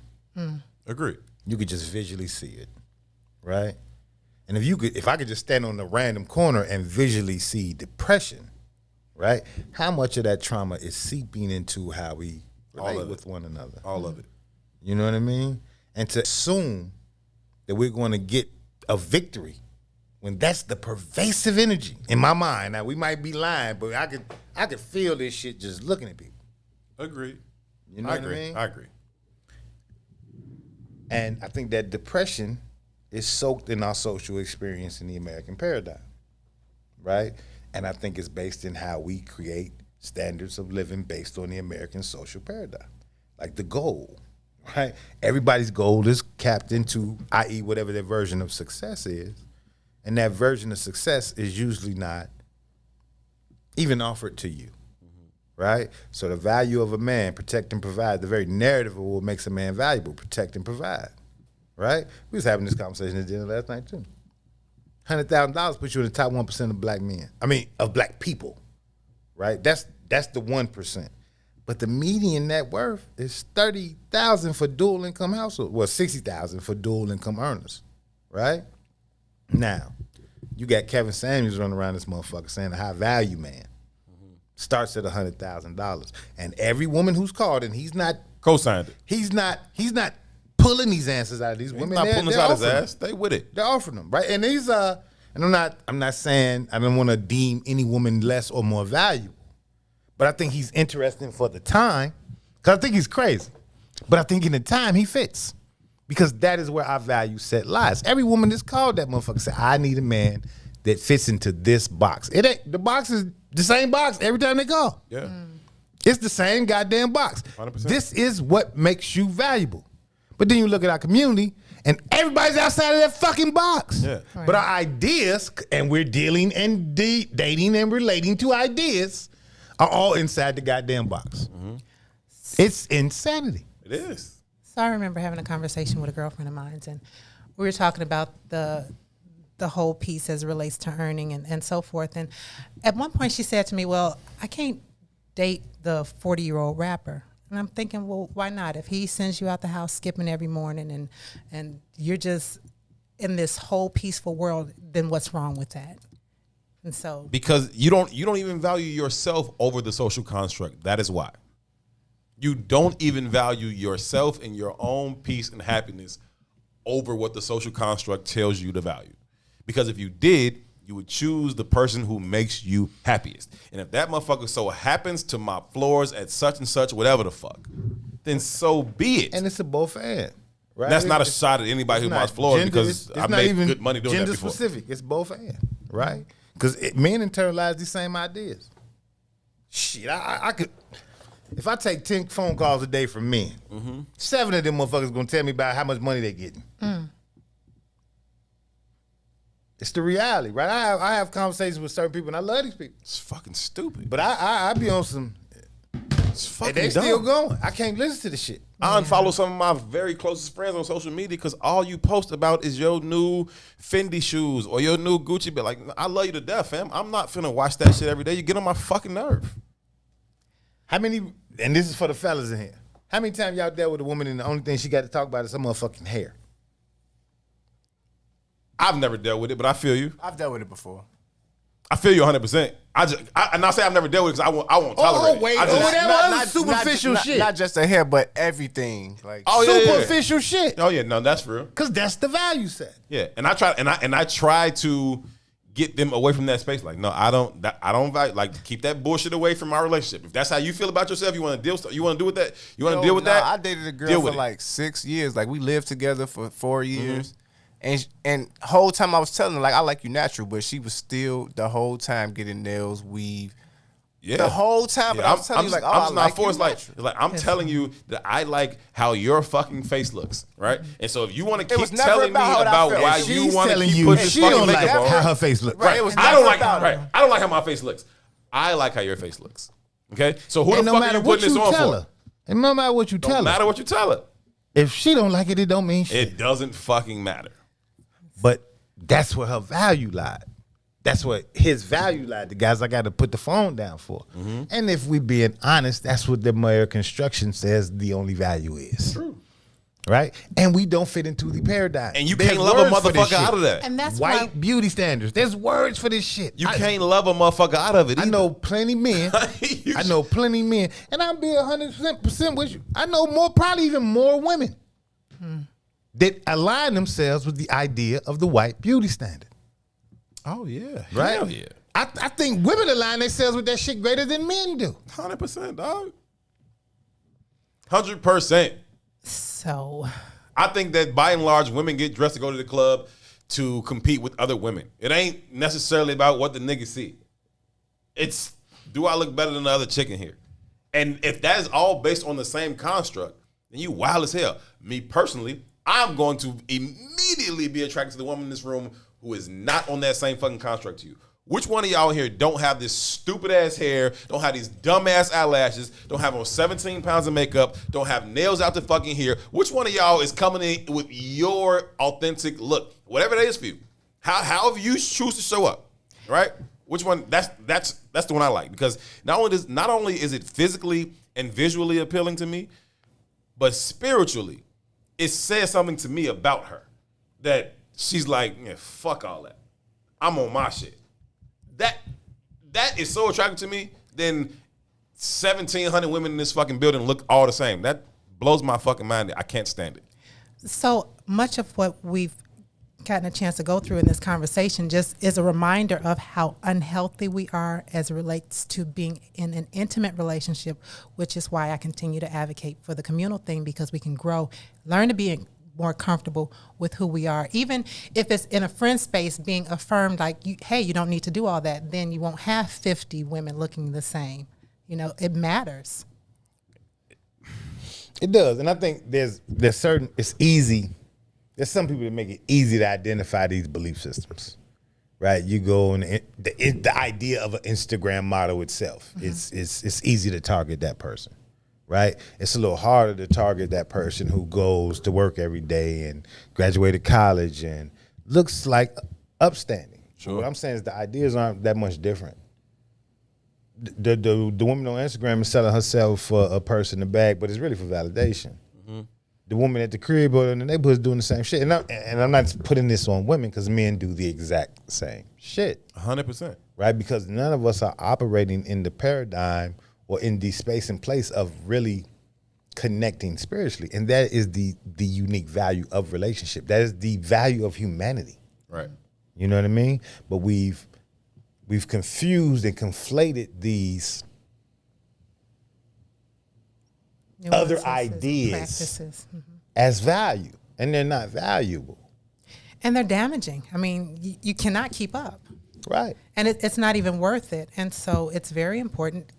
Agreed. You could just visually see it, right? And if I could just stand on a random corner and visually see depression, right? How much of that trauma is seeping into how we relate with one another? All of it. You know what I mean? And to assume that we're going to get a victory when that's the pervasive energy in my mind. Now, we might be lying, but I could feel this shit just looking at people. Agreed. You know I what agree. I mean? I agree. And I think that depression is soaked in our social experience in the American paradigm, right? And I think it's based in how we create standards of living based on the American social paradigm. Like the goal, right? Everybody's goal is capped into, i.e., whatever their version of success is. And that version of success is usually not even offered to you, right? So the value of a man, protect and provide, the very narrative of what makes a man valuable, protect and provide, right? We was having this conversation at dinner last night too. $100,000 puts you in the top 1% of black men. I mean, of black people, right? That's the 1%. But the median net worth is $30,000 for dual income households. Well, $60,000 for dual income earners, right? Now, you got Kevin Samuels running around this motherfucker saying a high value man starts at $100,000, and every woman who's called, and he's not Co-signed it. He's not pulling these answers out of these women. Not pulling this out his offering ass. Stay with it. They're offering them, right? And these and I'm not saying I don't want to deem any woman less or more valuable, but I think he's interesting for the time. Because I think he's crazy. But I think in the time he fits. Because that is where our value set lies. Every woman that's called that motherfucker said, I need a man that fits into this box. It ain't the box is the same box every time they call. Yeah. It's the same goddamn box. 100%. This is what makes you valuable. But then you look at our community and everybody's outside of that fucking box. Yeah. But our ideas, and we're dealing and dating and relating to ideas, are all inside the goddamn box. Mm-hmm. It's insanity. It is. So I remember having a conversation with a girlfriend of mine, and we were talking about the whole piece as it relates to earning and so forth. And at one point she said to me, well, I can't date the 40-year-old rapper. And I'm thinking, well, why not? If he sends you out the house skipping every morning and you're just in this whole peaceful world, then what's wrong with that? And so Because you don't even value yourself over the social construct. That is why. You don't even value yourself and your own peace and happiness over what the social construct tells you to value. Because if you did, you would choose the person who makes you happiest. And if that motherfucker so happens to mop floors at such and such, whatever the fuck, then so be it. And it's a both and. Right? That's not a shot at anybody who mops floors because I made good money doing that before. Gender specific. It's both and. Right? Because men internalize these same ideas. Shit, I could... If I take 10 phone calls a day from men, 7 of them motherfuckers gonna tell me about how much money they getting. It's the reality, right? I have conversations with certain people, and I love these people. It's fucking stupid. But I be on some, It's fucking and they dumb. still going. I can't listen to the shit. I unfollow some of my very closest friends on social media because all you post about is your new Fendi shoes or your new Gucci bag. Like, I love you to death, fam. I'm not finna watch that shit every day. You get on my fucking nerve. How many, and this is for the fellas in here, how many times y'all dealt with a woman and the only thing she got to talk about is her motherfucking hair? I've never dealt with it, but I feel you. I've dealt with it before. I feel you 100%. And I say I've never dealt with it because I won't tolerate wait, it. I just, that was superficial shit. Not just the hair, but everything. Like Superficial shit. Oh yeah, no, that's real. Because that's the value set. Yeah, and I try to get them away from that space. Like, no, I don't value, like, keep that bullshit away from our relationship. If that's how you feel about yourself, you want to deal with that. You want to deal with that. I dated a girl for like 6 years. Like, we lived together for 4 years. And whole time I was telling her, like, I like you natural, but she was still the whole time getting nails, weave. Yeah. The whole time, but I'm telling you, like, oh, I like you natural. It's like I'm telling you that I like how your fucking face looks, right? And so if you want to keep telling me about why you want to keep putting this fucking makeup on, how her face looks. Right. It was I don't like about right. I don't like how my face looks. I like how your face looks. Okay, so who the fuck are you putting this on for? And no matter what you tell her, don't matter what you tell her. If she don't like it, it don't mean shit. It doesn't fucking matter. But that's where her value lied. That's what his value lied. The guys I got to put the phone down for. And if we being honest, that's what the American construction says the only value is. True. Right? And we don't fit into the paradigm. And you There's can't love a words for this motherfucker shit. out of that. and that's White why beauty standards. There's words for this shit. You can't love a motherfucker out of it. I know plenty men. You I know plenty men. And I'll be 100% with you. I know more, probably even more women that align themselves with the idea of the white beauty standard. Oh yeah, Right? Hell yeah, I think women align themselves with that shit greater than men do. 100%, dog. 100%. so I think that by and large, women get dressed to go to the club to compete with other women. It ain't necessarily about what the niggas see. It's, do I look better than the other chick in here? And if that is all based on the same construct, then you wild as hell. Me personally, I'm going to immediately be attracted to the woman in this room who is not on that same fucking construct to you. Which one of y'all here don't have this stupid ass hair, don't have these dumb ass eyelashes, don't have on 17 pounds of makeup, don't have nails out the fucking hair? Which one of y'all is coming in with your authentic look? Whatever that is for you. However you choose to show up, right? Which one? That's the one I like, because not only is it physically and visually appealing to me, but spiritually, it says something to me about her that she's like, yeah, fuck all that. I'm on my shit. That is so attractive to me. Then 1,700 women in this fucking building look all the same. That blows my fucking mind. I can't stand it. so much of what we've gotten a chance to go through in this conversation just is a reminder of how unhealthy we are as it relates to being in an intimate relationship, which is why I continue to advocate for the communal thing, because we can grow, learn to be more comfortable with who we are. Even if it's in a friend space, being affirmed like, hey, you don't need to do all that, then you won't have 50 women looking the same. You know, it matters. It does, and I think there's certain, it's easy. There's some people that make it easy to identify these belief systems, right? You go and the idea of an Instagram model itself, it's easy to target that person, right? It's a little harder to target that person who goes to work every day and graduated college and looks like upstanding. Sure. What I'm saying is the ideas aren't that much different. The woman on Instagram is selling herself for a purse in the bag, but it's really for validation. Mm-hmm. The woman at the crib or in the neighborhood is doing the same shit. And I'm not putting this on women because men do the exact same shit. 100%. Right? Because none of us are operating in the paradigm or in the space and place of really connecting spiritually. And that is the unique value of relationship. That is the value of humanity. Right. You know what I mean? But we've confused and conflated these other ideas, practices, as value, and they're not valuable. And they're damaging. I mean, you cannot keep up. Right. And it's not even worth it. And so it's very important,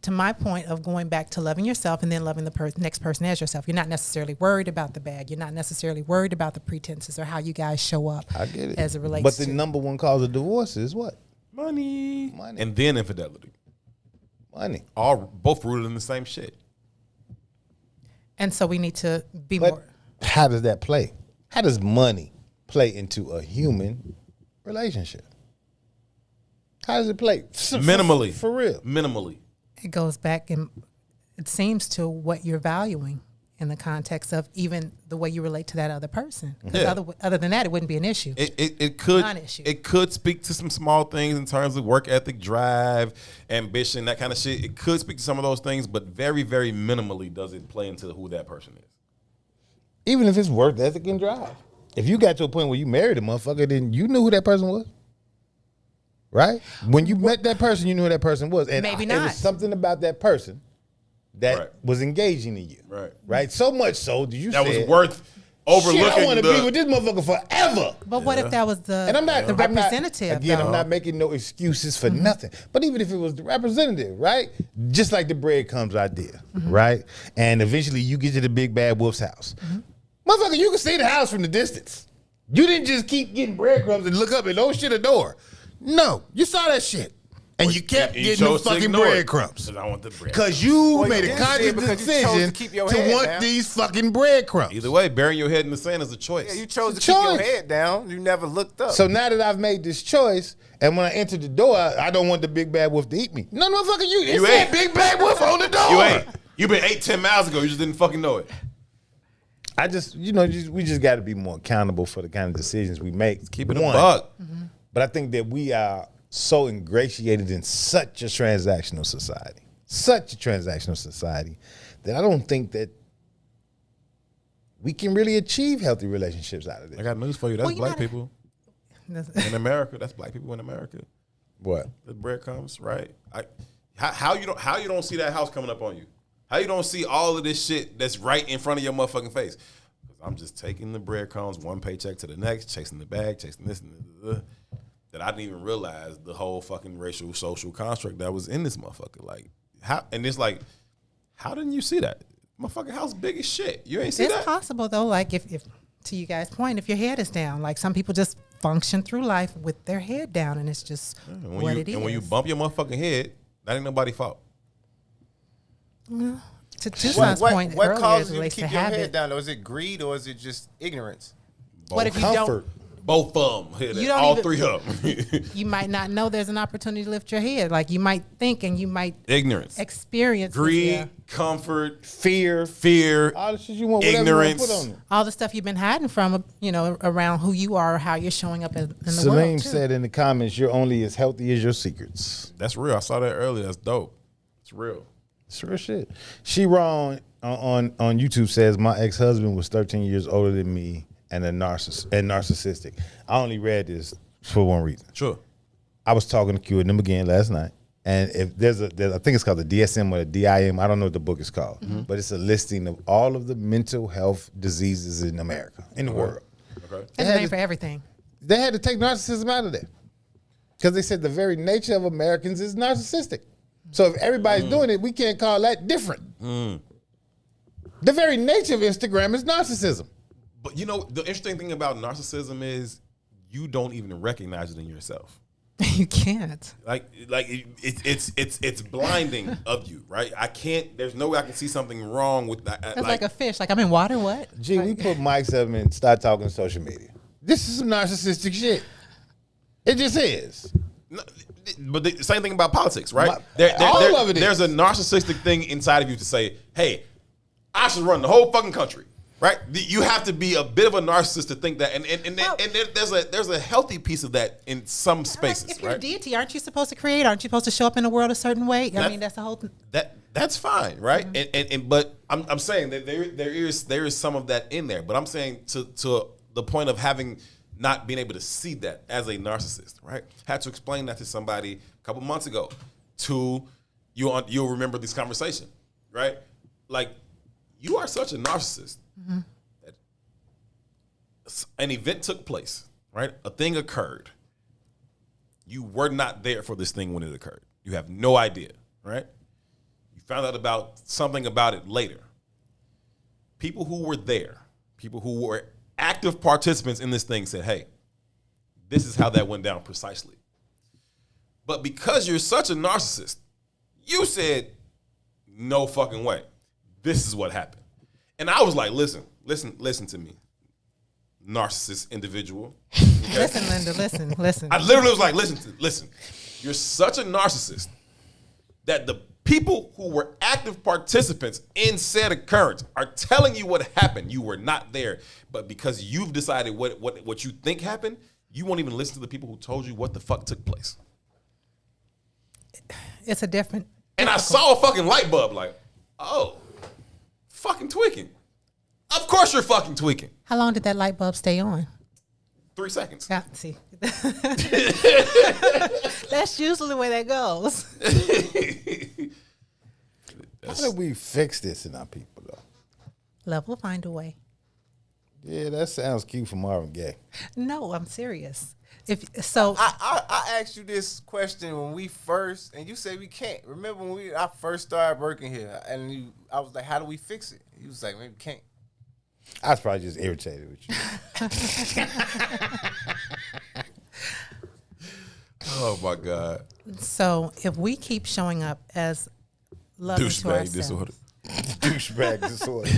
to my point of going back to loving yourself and then loving the next person as yourself. You're not necessarily worried about the bag. You're not necessarily worried about the pretenses or how you guys show up. I get it. As it relates but to. the number one cause of divorce is what? Money. Money. And then infidelity. Money. Both rooted in the same shit. And so we need to be But more. how does that play? How does money play into a human relationship? How does it play? Minimally. For real. Minimally. It goes back and it seems to what you're valuing in the context of even the way you relate to that other person. Because Yeah. other than that, it wouldn't be an issue. It could Non-issue. it could speak to some small things in terms of work ethic, drive, ambition, that kind of shit. It could speak to some of those things, but very, very minimally does it play into who that person is. Even if it's work ethic and drive. If you got to a point where you married a motherfucker, then you knew who that person was. Right? When you met that person, you knew who that person was. And Maybe it not. was something about that person that Right. was engaging in you. Right. Right? So much so that you That said, was worth overlooking. shit, I want to be with this motherfucker forever. But what if that was the And I'm not the I'm not- representative? again, though? I'm not making no excuses for nothing. But even if it was the representative, right? Just like the breadcrumbs idea, right? And eventually you get to the big bad wolf's house. Motherfucker, you can see the house from the distance. You didn't just keep getting breadcrumbs and look up and oh shit, a door. No, you saw that shit. And you kept And you getting the chose to fucking ignore it. breadcrumbs. 'Cause I want the bread. Because you Well, made you a didn't see conscious it because you chose decision to keep your to head want down. these fucking breadcrumbs. Either way, burying your head in the sand is a choice. Yeah, you chose to It's a keep your choice. head down. You never looked up. So now that I've made this choice, and when I enter the door, I don't want the big bad wolf to eat me. No, motherfucker, it You said ain't. big bad wolf on the door. You ain't. You been 8-10 miles ago. You just didn't fucking know it. I just, we just got to be more accountable for the kind of decisions we make. Keep it a One, buck. But I think that we are so ingratiated in such a transactional society, that I don't think that we can really achieve healthy relationships out of this. I got news for you. That's Well, you black gotta- people in America. That's black people in America. What? The breadcrumbs, right? How you don't see that house coming up on you? How you don't see all of this shit that's right in front of your motherfucking face? 'Cause I'm just taking the breadcrumbs, one paycheck to the next, chasing the bag, chasing this and that I didn't even realize the whole fucking racial social construct that was in this motherfucker. Like how? And it's like, how didn't you see that? Motherfucking house big as shit. You ain't see It's that? possible though, like if to you guys' point, if your head is down, like some people just function through life with their head down, and it's just And what it is. And when you bump your motherfucking head, that ain't nobody's fault. To Toussaint's point what earlier, as causes it you to relates keep to your head habit. down? Or is it greed or is it just ignorance? What if you Comfort. Both of them. You don't All even- three of them. You might not know there's an opportunity to lift your head. Like you might think, and you might Ignorance. experience Greed, yeah, comfort, Fear, fear, all the shit you want, whatever you want to ignorance. put on it. all the stuff you've been hiding from, around who you are, or how you're showing up in the Salim world. Too. said in the comments, "You're only as healthy as your secrets." That's real. I saw that earlier. That's dope. It's real. It's real shit. She wrong on YouTube says my ex-husband was 13 years older than me and narcissistic. I only read this for one reason. Sure. I was talking to Q and them again last night, and if there's I think it's called the DSM or the DIM. I don't know what the book is called, but it's a listing of all of the mental health diseases in America, in the world. Okay. There's a name for everything. They had to take narcissism out of there because they said the very nature of Americans is narcissistic. So if everybody's doing it, we can't call that different. The very nature of Instagram is narcissism. But you know, the interesting thing about narcissism is you don't even recognize it in yourself. You can't. It's blinding of you, right? I can't. There's no way I can see something wrong with that. That's like a fish. Like I'm in water. What? Gee, we put mics up and start talking social media. This is some narcissistic shit. It just is. No, but the same thing about politics, right? All of it is. There's a narcissistic thing inside of you to say, "Hey, I should run the whole fucking country." Right? You have to be a bit of a narcissist to think that, and there's a healthy piece of that in some spaces. If you're right? a deity, aren't you supposed to create? Aren't you supposed to show up in the world a certain way? I mean, that's the whole. That's fine, right? And but I'm saying that there is some of that in there. But I'm saying to the point of having not being able to see that as a narcissist, right? Had to explain that to somebody a couple months ago. You'll remember this conversation, right? Like, you are such a narcissist. That an event took place, right? A thing occurred. You were not there for this thing when it occurred. You have no idea, right? You found out about something about it later. People who were there, people who were active participants in this thing said, hey, this is how that went down precisely. But because you're such a narcissist, you said, no fucking way. This is what happened. And I was like, listen to me, narcissist individual. Okay? Listen, Linda, listen. I literally was like, listen. You're such a narcissist that the people who were active participants in said occurrence are telling you what happened. You were not there, but because you've decided what you think happened, you won't even listen to the people who told you what the fuck took place. It's a different. And I saw a fucking light bulb, like, oh. Fucking tweaking. Of course you're fucking tweaking. How long did that light bulb stay on? 3 seconds. Yeah, see. That's usually the way that goes. How do we fix this in our people, though? Love will find a way. Yeah, that sounds cute for Marvin Gaye. No, I'm serious. I asked you this question when we first, and you said we can't. Remember when I first started working here, and I was like, "How do we fix it?" He was like, "Maybe we can't." I was probably just irritated with you. Oh my God. So if we keep showing up as loving to Douchebag ourselves, disorder. Douchebag disorder.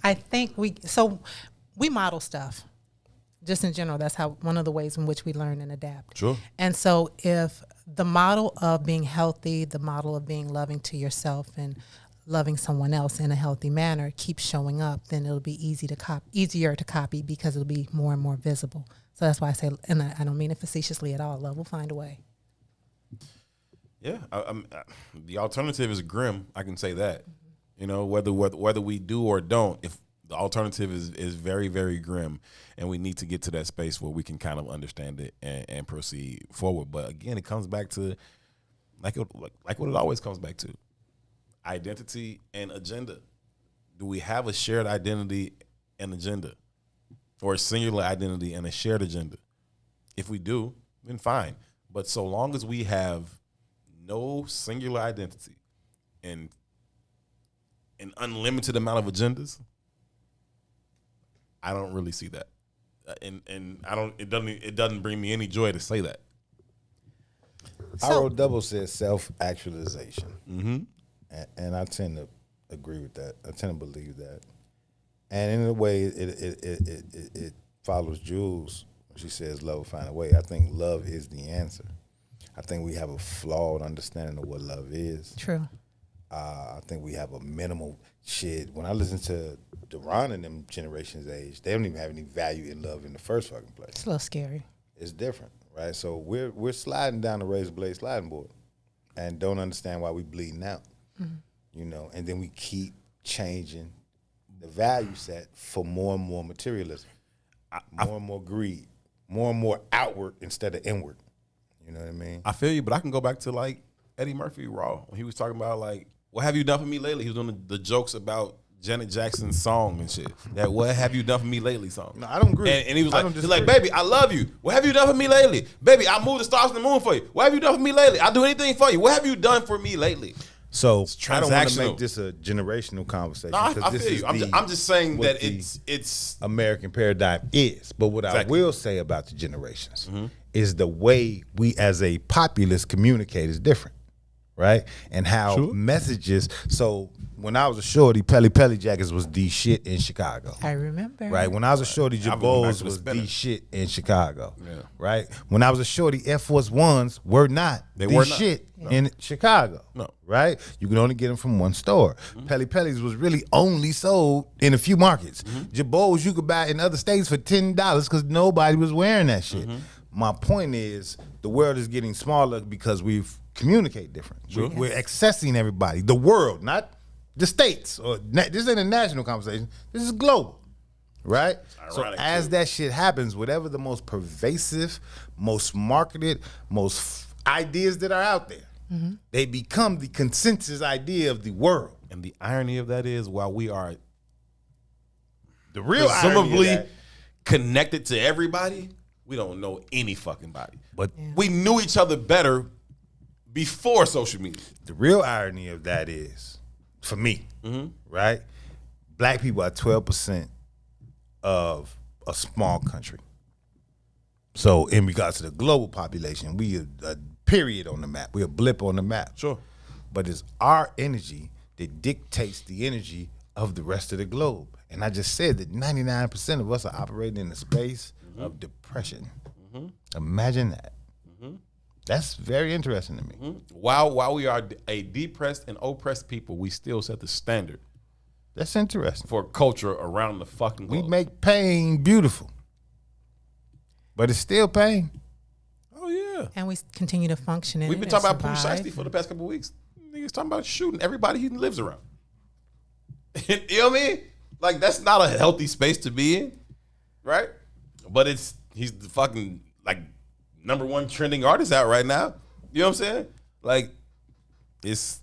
I think we model stuff. Just in general, that's how one of the ways in which we learn and adapt. Sure. And so if the model of being healthy, the model of being loving to yourself and loving someone else in a healthy manner keeps showing up, then it'll be easier to copy because it'll be more and more visible. So that's why I say, and I don't mean it facetiously at all, love will find a way. Yeah. The alternative is grim. I can say that. You know, whether we do or don't, if the alternative is very, very grim, and we need to get to that space where we can kind of understand it and proceed forward. But again, it comes back to like what it always comes back to: identity and agenda. Do we have a shared identity and agenda, or a singular identity and a shared agenda? If we do, then fine. But so long as we have no singular identity and an unlimited amount of agendas, I don't really see that, and I don't. It doesn't bring me any joy to say that. R.O. Double says self-actualization, and I tend to agree with that. I tend to believe that, and in a way, it follows Jules when she says love will find a way. I think love is the answer. I think we have a flawed understanding of what love is. True. I think we have a minimal shit. When I listen to Deron and them generations age, they don't even have any value in love in the first fucking place. It's a little scary. It's different, right? So we're sliding down the razor blade sliding board and don't understand why we bleeding out, you know, and then we keep changing the value set for more and more materialism. more and more greed, more and more outward instead of inward. You know what I mean? I feel you, but I can go back to like Eddie Murphy Raw when he was talking about like, what have you done for me lately? He was doing the jokes about Janet Jackson's song and shit. That what have you done for me lately song. No, I don't agree. And he was like, baby, I love you. What have you done for me lately? Baby, I moved the stars and the moon for you. What have you done for me lately? I'll do anything for you. What have you done for me lately? So I don't want to transactional. make this a generational conversation. No, I 'cause this feel is you. the- I'm just saying what that the it's American paradigm is. But what Exactly. I will say about the generations is the way we as a populace communicate is different, right? And how messages. So when I was a shorty, Pelly Jackets was the shit in Chicago. I remember. Right. When I was a shorty, I'll be going back Jabos to the was spinner. the shit in Chicago. Yeah. Right. When I was a shorty, Air Force Ones were not They the were not. shit in Chicago. No. Right. You could only get them from one store. Pelly's was really only sold in a few markets. Jabos you could buy in other states for $10 because nobody was wearing that shit. My point is the world is getting smaller because we've communicate different. We're accessing everybody, the world, not the states. Or this ain't a national conversation. This is global, right? So as that shit happens, whatever the most pervasive, most marketed, most ideas that are out there, they become the consensus idea of the world. and the irony of that is while we are The real irony of presumably that, connected to everybody, we don't know any fucking body. but We knew each other better before social media. the real irony of that is, for me, right? Black people are 12% of a small country. So in regards to the global population, we are a period on the map. We're a blip on the map. Sure. But it's our energy that dictates the energy of the rest of the globe. And I just said that 99% of us are operating in a space of depression. Imagine that. That's very interesting to me. While we are a depressed and oppressed people, we still set the standard That's interesting. for culture around the fucking We globe. make pain beautiful, but it's still pain. Oh yeah. And we continue to function in We've it been and talking about Pooh survive. Shiesty for the past couple of weeks. Niggas talking about shooting everybody he lives around. You know what I mean? Like that's not a healthy space to be in, right? But he's the fucking like #1 trending artist out right now. You know what I'm saying? Like it's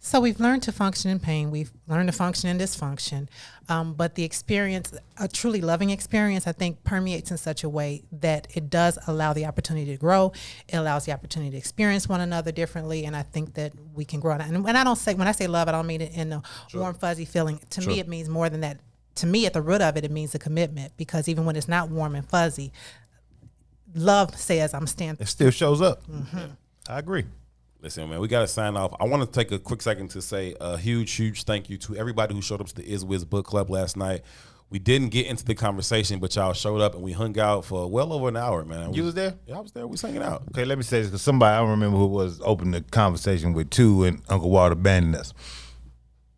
So we've learned to function in pain. We've learned to function in dysfunction. But the experience, a truly loving experience, I think permeates in such a way that it does allow the opportunity to grow. It allows the opportunity to experience one another differently. And I think that we can grow. And when I say love, I don't mean it in a warm, fuzzy feeling. To me, it means more than that. To me, at the root of it, it means a commitment. Because even when it's not warm and fuzzy, love says I'm standing. It still shows up. I agree. Listen, man, we got to sign off. I want to take a quick second to say a huge thank you to everybody who showed up to the IsWiz Book Club last night. We didn't get into the conversation, but y'all showed up and we hung out for well over an hour, man. You was there? Yeah, I was there. We was hanging out. Okay, let me say this because somebody, I don't remember who it was, opened the conversation with Two and Uncle Walt abandoned us.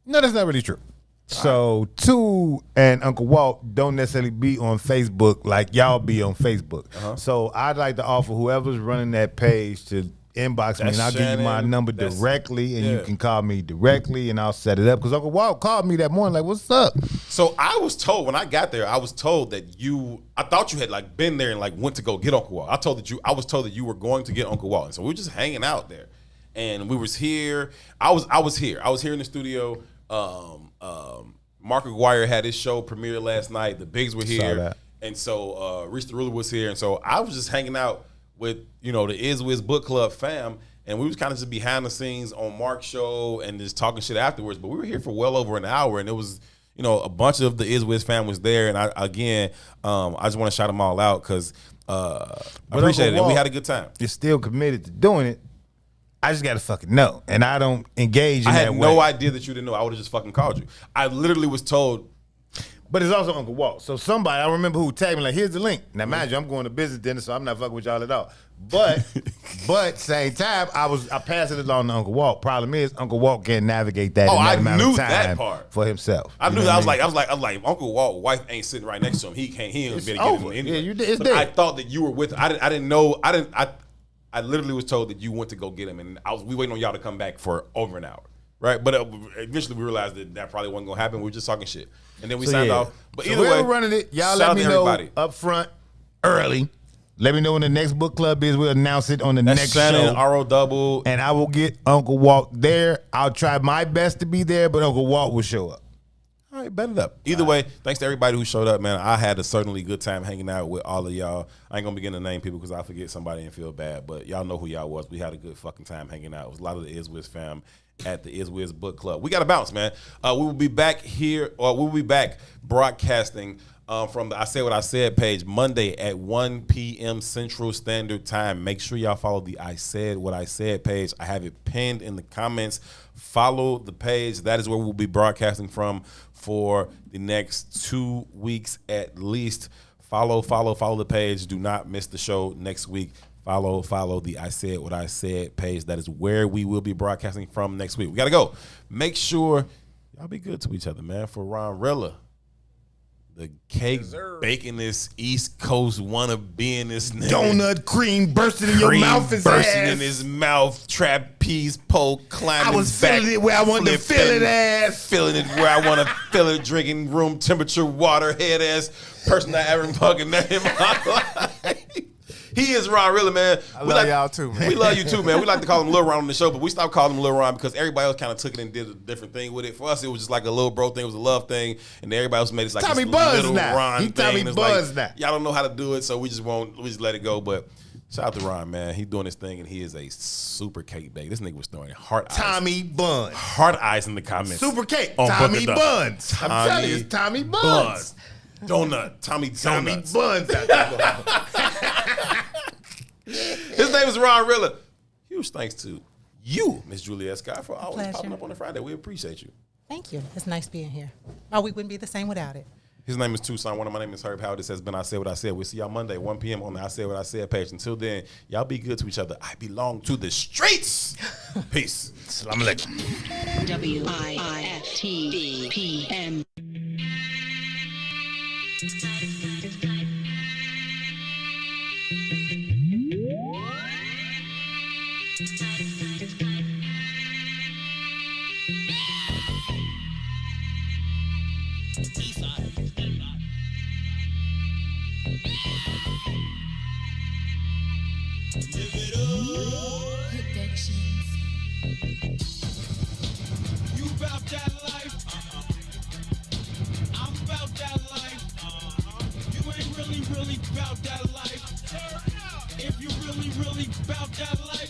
No, that's not really true. So Two and Uncle Walt don't necessarily be on Facebook like y'all be on Facebook. So I'd like to offer whoever's running that page to inbox me, That's and I'll give you my Shannon. number That's- directly, and you yeah. can call me directly, and I'll set it up. Because Uncle Walt called me that morning, like, "What's up?" So I was told when I got there, I was told that I thought you had like been there and like went to go get Uncle Walt. I was told that you were going to get Uncle Walt, and so we were just hanging out there, and we was here. I was here in the studio. Mark Aguirre had his show premiere last night. The Bigs were here, that. and so Reese the Ruler was here, and so I was just hanging out with the IsWiz Book Club fam, and we was kind of just behind the scenes on Mark's show and just talking shit afterwards. But we were here for well over an hour, and it was a bunch of the IsWiz fam was there, and I just want to shout them all out because I appreciate it. And we had a good time. You're still committed to doing it. I just gotta fucking know, and I don't engage in I that had way. no idea that you didn't know. I would have just fucking called you. I literally was told. But it's also Uncle Walt. So somebody, I remember who tagged me like, "Here's the link." Now, mind you, I'm going to business dinner, so I'm not fucking with y'all at all. But same time, I passed it along to Uncle Walt. Problem is, Uncle Walt can't navigate that in that I amount knew of time that part. for himself. I You knew know that. what I was like, Uncle Walt's wife ain't sitting right next to him. He ain't be able to get over. him anyway. Yeah, it's But there. I thought that you were with. I didn't know. I literally was told that you went to go get him, and we waiting on y'all to come back for over an hour. right? But eventually we realized that probably wasn't gonna happen. We were just talking shit, and then we So, signed yeah. off. But So either way, whoever running it, y'all shout let out me to know everybody. up front early. Let me know when the next book club is. We'll announce it on the That's next Shannon, show. RO Double. And I will get Uncle Walt there. I'll try my best to be there, but Uncle Walt will show up. All right, bet it up. Either way, thanks to everybody who showed up, man. I had a certainly good time hanging out with all of y'all. I ain't gonna begin to name people because I forget somebody and feel bad, but y'all know who y'all was. We had a good fucking time hanging out. It was a lot of the IzWiz fam at the IzWiz Book Club. We got to bounce, man. We will be back here, or we will be back broadcasting from the I Said What I Said page Monday at 1 p.m. Central Standard Time. Make sure y'all follow the I Said What I Said page. I have it pinned in the comments. Follow the page. That is where we'll be broadcasting from for the next 2 weeks at least. Follow the page. Do not miss the show next week. Follow the I Said What I Said page. That is where we will be broadcasting from next week. We got to go. Make sure y'all be good to each other, man. For Ron Rilla, the cake baking this East Coast wannabe in this nigga. Donut cream bursting in your Cream mouth is bursting ass. in his mouth. Trapeze pole climbing. I was back, feeling it where I wanted to feel it, ass. Feeling it where I want to feel it. Drinking room temperature water, head ass person I ever fucking met in my life. He is Ron Rilla, man. I love y'all too, man. We love you too, man. We like to call him Lil Ron on the show, but we stopped calling him Lil Ron because everybody else kind of took it and did a different thing with it. For us, it was just like a little bro thing. It was a love thing, and then everybody else made it like Tommy this Buzz little now. Ron He thing. Tommy And it's Buzz like, now. y'all don't know how to do it, so we just let it go. But shout out to Ron, man. He doing his thing, and he is a super cake bake. This nigga was throwing heart eyes. Tommy Buns. Heart eyes in the comments. Super cake. On Tommy Book It Up. Buns. I'm telling you, it's Tommy Buns. Donut. Tommy Tommy Donuts. Buns out there. His name is Ron Rilla. Huge thanks to you, Miss Juliet Scott, for always Pleasure. popping up on a Friday. We appreciate you. Thank you. It's nice being here. Oh, we wouldn't be the same without it. His name is Toussaint Werner. My name is Herb Howard. This has been I Said What I Said. We'll see y'all Monday, 1 p.m. on the I Said What I Said page. Until then, y'all be good to each other. I belong to the streets. Peace. Salam alaikum. WIFTBPM. You about that life? I'm about that life. You ain't really about that life. If you really about that life.